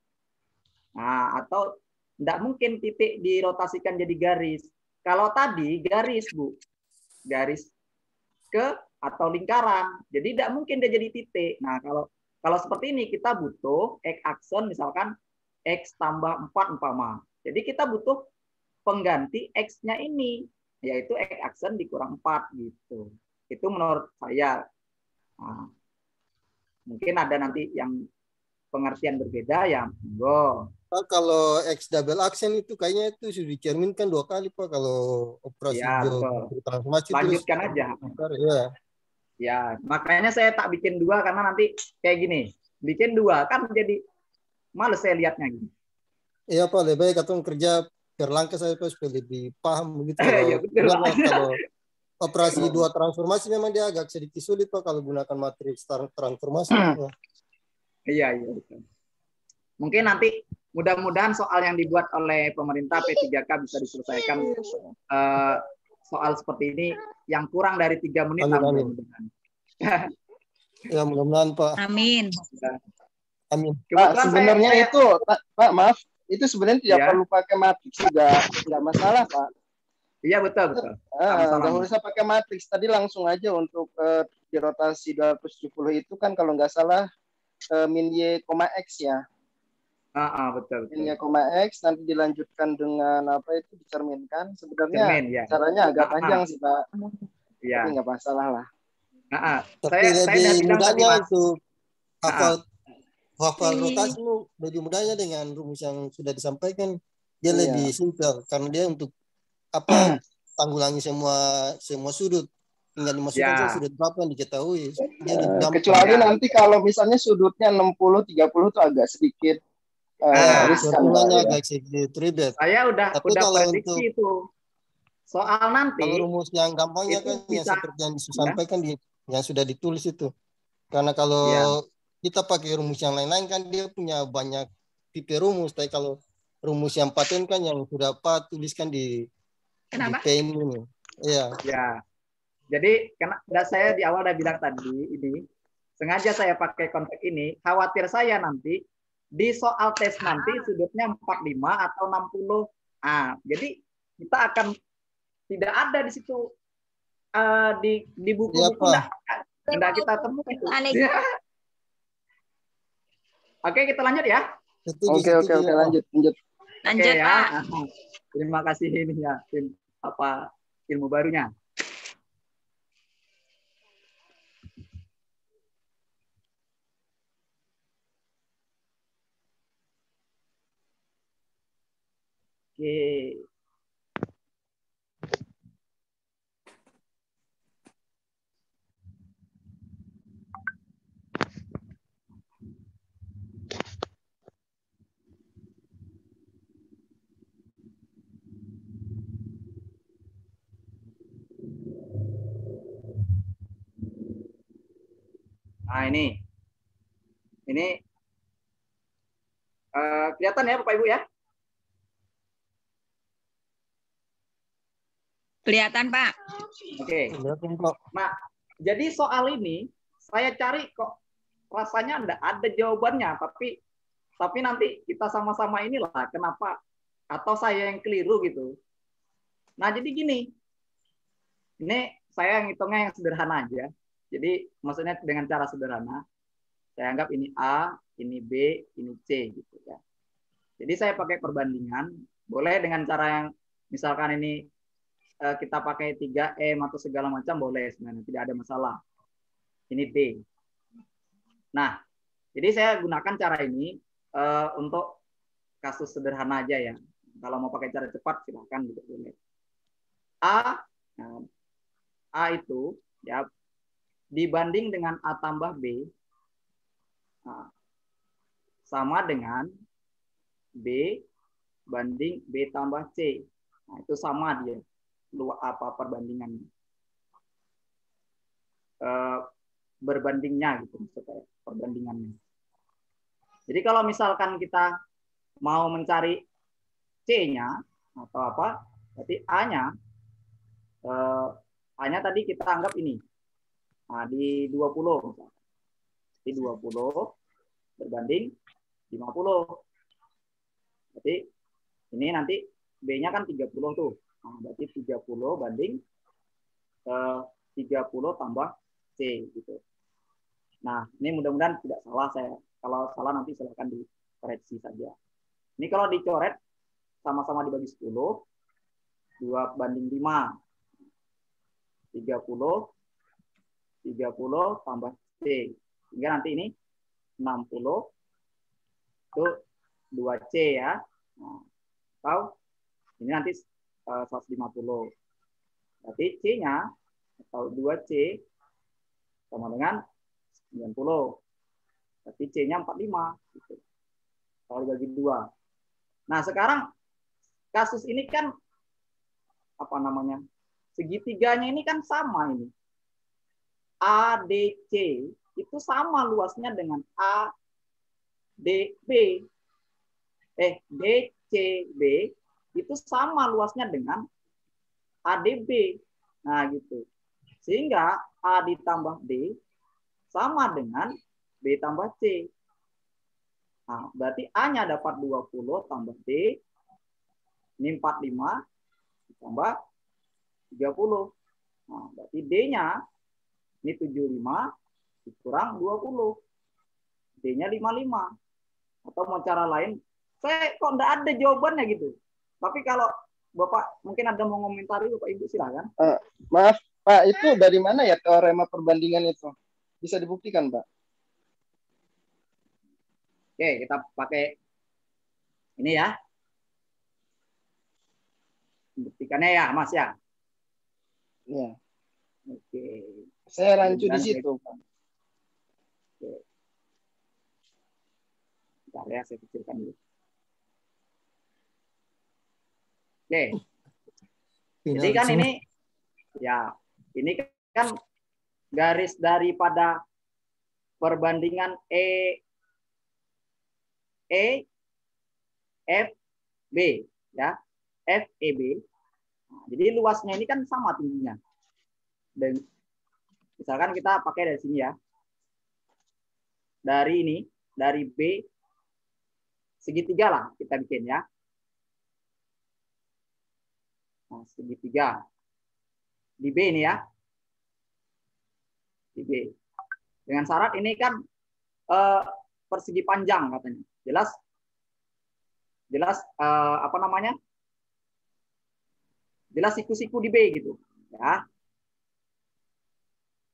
[SPEAKER 2] Nah, atau tidak mungkin titik dirotasikan jadi garis. Kalau tadi garis, Bu, garis ke atau lingkaran, jadi tidak mungkin dia jadi titik. Nah, kalau Kalau seperti ini kita butuh X aksen misalkan X tambah 4 umpama. Jadi kita butuh pengganti X-nya ini, yaitu X aksen dikurang 4 gitu. Itu menurut saya. Nah, mungkin ada nanti yang pengertian berbeda ya, monggo.
[SPEAKER 10] Pak, kalau X double aksen itu kayaknya itu sudah dicerminkan 2 kali Pak kalau operasi
[SPEAKER 2] Ya, betul.
[SPEAKER 10] transformasi.
[SPEAKER 2] Lanjutkan aja.
[SPEAKER 10] Ya.
[SPEAKER 2] Ya, makanya saya tak bikin 2 karena nanti kayak gini. Bikin 2 kan jadi males saya lihatnya gitu.
[SPEAKER 10] Iya Pak, lebih baik atau kerja berlangkah saya Pak supaya lebih paham begitu.
[SPEAKER 2] Ya, betul.
[SPEAKER 10] Kalau operasi 2 transformasi memang dia agak sedikit sulit Pak kalau gunakan matriks transformasi.
[SPEAKER 2] Iya, iya betul. Mungkin nanti mudah-mudahan soal yang dibuat oleh pemerintah P3K bisa diselesaikan soal seperti ini yang kurang dari 3 menit.
[SPEAKER 10] Amin. Ya mudah-mudahan Pak.
[SPEAKER 4] Amin.
[SPEAKER 10] Amin.
[SPEAKER 5] Pak, sebenarnya itu Pak maaf, itu sebenarnya tidak perlu pakai matriks juga nggak masalah Pak.
[SPEAKER 2] Iya betul betul.
[SPEAKER 5] Nggak usah pakai matriks, tadi langsung aja untuk di rotasi 270 itu kan kalau nggak salah min y, x ya.
[SPEAKER 2] Betul.
[SPEAKER 5] Min y, x nanti dilanjutkan dengan apa itu dicerminkan. Sebenarnya caranya agak panjang sih Pak.
[SPEAKER 2] Iya.
[SPEAKER 5] Tapi nggak masalah lah.
[SPEAKER 10] Tapi lebih mudahnya untuk hafal rotasi lebih mudahnya dengan rumus yang sudah disampaikan. Dia lebih simpel karena dia untuk tanggulangi semua sudut. Tinggal dimasukkan sudut berapa yang diketahui.
[SPEAKER 5] Kecuali nanti kalau misalnya sudutnya 60-30 itu agak sedikit riskan.
[SPEAKER 10] Agak sedikit ribet.
[SPEAKER 2] Saya udah prediksi itu. Soal nanti
[SPEAKER 10] kalau rumus yang gampangnya kan yang seperti yang disampaikan yang sudah ditulis itu. Karena kalau kita pakai rumus yang lain-lain kan dia punya banyak tipe rumus. Tapi kalau rumus yang paten kan yang sudah Pak tuliskan di PIM ini. Iya.
[SPEAKER 2] Ya. Jadi karena saya di awal udah bilang tadi ini sengaja saya pakai konteks ini, khawatir saya nanti di soal tes nanti sudutnya 45 atau 60. Jadi kita akan tidak ada di situ di buku-buku tidak kita temukan itu. Oke, kita lanjut ya.
[SPEAKER 5] Oke, lanjut.
[SPEAKER 4] Lanjut, Pak.
[SPEAKER 2] Terima kasih ini ya, ilmu barunya. Oke. Nah ini kelihatan ya Bapak Ibu ya?
[SPEAKER 4] Kelihatan Pak.
[SPEAKER 2] Oke. Nah jadi soal ini saya cari kok rasanya enggak ada jawabannya, tapi nanti kita sama-sama inilah kenapa atau saya yang keliru gitu. Nah jadi gini, ini saya ngitungnya yang sederhana aja. Jadi maksudnya dengan cara sederhana, saya anggap ini A, ini B, ini C gitu ya. Jadi saya pakai perbandingan, boleh dengan cara yang misalkan ini kita pakai 3M atau segala macam boleh sebenarnya, tidak ada masalah. Ini D. Nah, jadi saya gunakan cara ini untuk kasus sederhana aja ya. Kalau mau pakai cara cepat silakan juga boleh. A itu ya dibanding dengan A tambah B sama dengan B banding B tambah C. Nah, itu sama dia. Perbandingannya. Berbandingnya gitu maksudnya, perbandingannya. Jadi kalau misalkan kita mau mencari C-nya atau apa, berarti A-nya tadi kita anggap ini. Nah, di 20 misalkan. Di 20 berbanding 50. Berarti ini nanti B-nya kan 30 tuh. Nah, berarti 30 banding 30 tambah C gitu. Nah, ini mudah-mudahan tidak salah saya. Kalau salah nanti silakan dikoreksi saja. Ini kalau dicoret sama-sama dibagi 10, 2:5. 30 tambah C. Sehingga nanti ini 60 itu 2C ya. Nah, atau ini nanti 150. Berarti C-nya atau 2C sama dengan 90. Berarti C-nya 45. Gitu. Kalau dibagi 2. Nah, sekarang kasus ini kan apa namanya? Segitiganya ini kan sama ini. ADC itu sama luasnya dengan ADB. DCB itu sama luasnya dengan ADB. Nah, gitu. Sehingga A ditambah D sama dengan B tambah C. Nah, berarti A-nya dapat 20 tambah D. Ini 45 ditambah 30. Nah, berarti D-nya ini 75 dikurang 20. D-nya 55. Atau mau cara lain, saya kok enggak ada jawabannya gitu. Tapi kalau Bapak mungkin ada mau komentari, Bapak Ibu silakan.
[SPEAKER 5] Maaf, Pak, itu dari mana ya teorema perbandingan itu? Bisa dibuktikan, Pak?
[SPEAKER 2] Oke, kita pakai ini ya. Buktikannya ya, Mas ya.
[SPEAKER 5] Iya.
[SPEAKER 2] Oke.
[SPEAKER 5] Saya rancu di situ, Pak.
[SPEAKER 2] Oke. Bentar ya, saya kecilkan dulu. Oke. Jadi kan ini, ya, ini kan garis daripada perbandingan FB, ya, FEB. Nah, jadi luasnya ini kan sama tingginya. Dan misalkan kita pakai dari sini ya. Dari ini, dari B segitiga lah kita bikin ya. Nah, segitiga. Di B ini ya. Di B. Dengan syarat ini kan persegi panjang katanya. Jelas apa namanya? Jelas siku-siku di B gitu. Ya.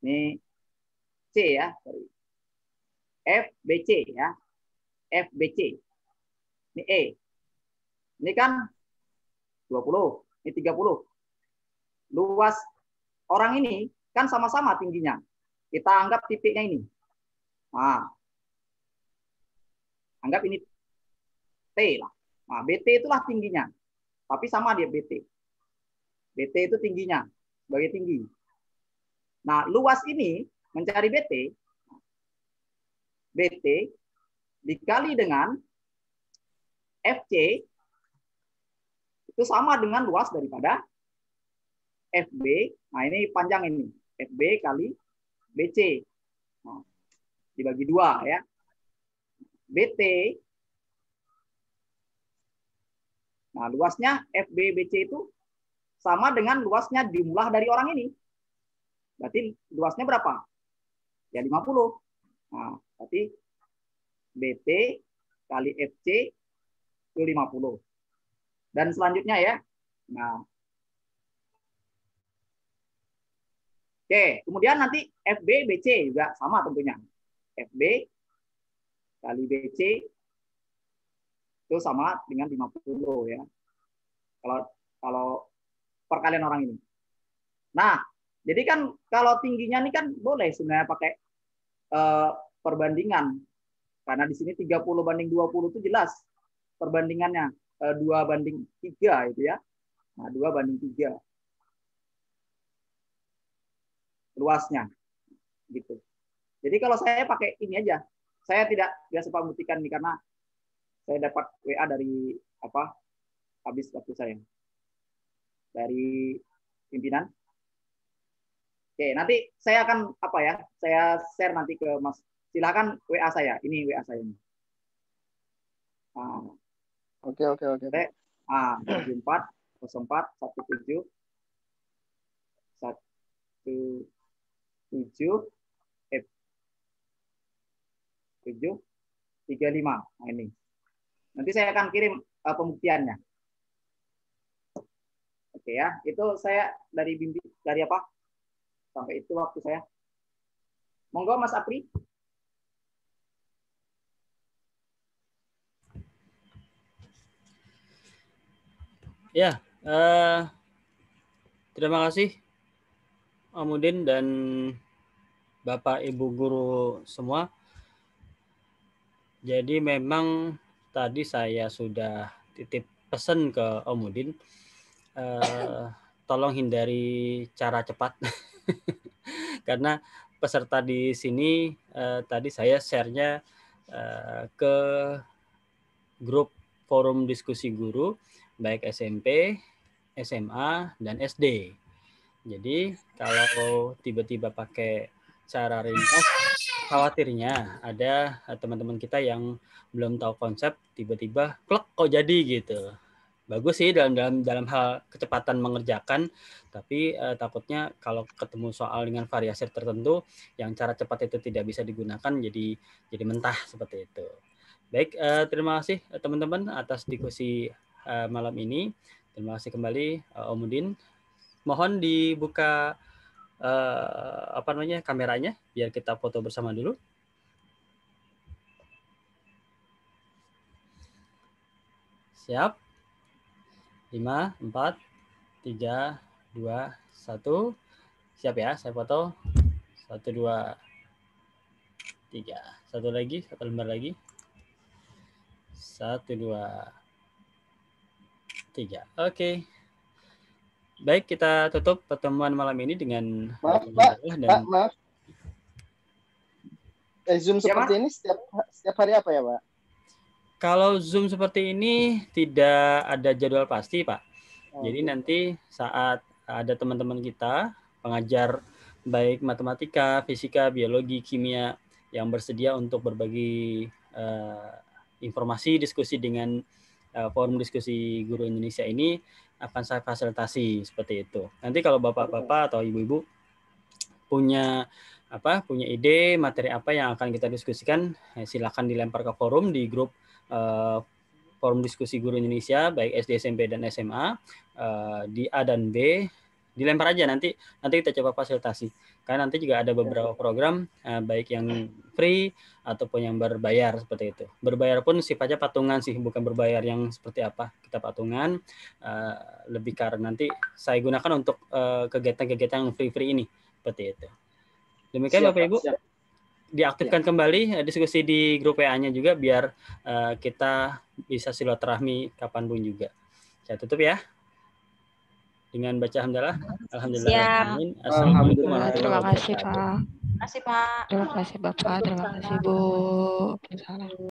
[SPEAKER 2] Ini C ya. FBC ya. FBC. Ini E. Ini kan 20. Ini 30. Luas orang ini kan sama-sama tingginya. Kita anggap titiknya ini. Nah, anggap ini T lah. Nah, BT itulah tingginya. Tapi sama dia BT. BT itu tingginya. Sebagai tinggi. Nah, luas ini mencari BT. BT dikali dengan FC itu sama dengan luas daripada FB. Nah, ini panjang ini. FB kali BC. Nah, dibagi 2 ya. BT. Nah, luasnya FB BC itu sama dengan luasnya jumlah dari orang ini. Berarti luasnya berapa? Ya 50. Nah, berarti BT kali FC itu 50. Dan selanjutnya ya. Nah. Oke, kemudian nanti FB BC juga sama tentunya. FB kali BC itu sama dengan 50 ya. Kalau perkalian orang ini. Nah, jadi kan kalau tingginya ini kan boleh sebenarnya pakai perbandingan. Karena di sini 30/20 itu jelas perbandingannya 2/3 itu ya. Nah, 2/3 luasnya gitu. Jadi kalau saya pakai ini aja, saya tidak sempat membuktikan ini karena saya dapat WA dari habis waktu saya dari pimpinan. Oke, nanti saya akan saya share nanti ke Mas. Silakan WA saya. Ini WA saya ini. Nah,
[SPEAKER 5] Oke.
[SPEAKER 2] 74 04 17 17 F. 735. Nah, ini. Nanti saya akan kirim pembuktiannya. Oke ya, itu saya dari apa? Sampai itu waktu saya. Monggo Mas Apri.
[SPEAKER 1] Ya, terima kasih Om Udin dan Bapak Ibu guru semua. Jadi memang tadi saya sudah titip pesan ke Om Udin, tolong hindari cara cepat karena peserta di sini tadi saya share-nya ke grup forum diskusi guru baik SMP, SMA, dan SD. Jadi kalau tiba-tiba pakai cara ringkas, khawatirnya ada teman-teman kita yang belum tahu konsep, tiba-tiba klek kok jadi gitu. Bagus sih dalam hal kecepatan mengerjakan, tapi takutnya kalau ketemu soal dengan variasi tertentu, yang cara cepat itu tidak bisa digunakan, jadi mentah seperti itu. Baik, terima kasih teman-teman atas diskusi malam ini. Terima kasih kembali Om Udin. Mohon dibuka kameranya biar kita foto bersama dulu. Siap. 5, 4, 3, 2, 1. Siap ya, saya foto. 1, 2, 3. Satu lagi, satu lembar lagi. 1, 2, 3. Oke. Baik, kita tutup pertemuan malam ini dengan
[SPEAKER 5] maaf. Zoom seperti ini setiap hari apa ya, Pak?
[SPEAKER 1] Kalau Zoom seperti ini tidak ada jadwal pasti, Pak. Jadi nanti saat ada teman-teman kita, pengajar baik matematika, fisika, biologi, kimia yang bersedia untuk berbagi informasi, diskusi dengan forum diskusi guru Indonesia ini akan saya fasilitasi seperti itu. Nanti kalau bapak-bapak atau ibu-ibu punya ide materi apa yang akan kita diskusikan, silakan dilempar ke forum di grup forum diskusi guru Indonesia baik SD, SMP, dan SMA di A dan B. Dilempar aja, nanti kita coba fasilitasi. Karena nanti juga ada beberapa program baik yang free ataupun yang berbayar seperti itu. Berbayar pun sifatnya patungan sih, bukan berbayar yang seperti apa. Kita patungan lebih karena nanti saya gunakan untuk kegiatan-kegiatan yang free ini seperti itu. Demikian Bapak Ibu. Siap. Diaktifkan kembali diskusi di grup WA-nya juga biar kita bisa silaturahmi kapanpun juga. Saya tutup ya. Dengan baca hamdalah. Alhamdulillah.
[SPEAKER 13] Assalamualaikum warahmatullahi wabarakatuh. Terima kasih Pak. Terima kasih Bapak. Terima kasih Bu.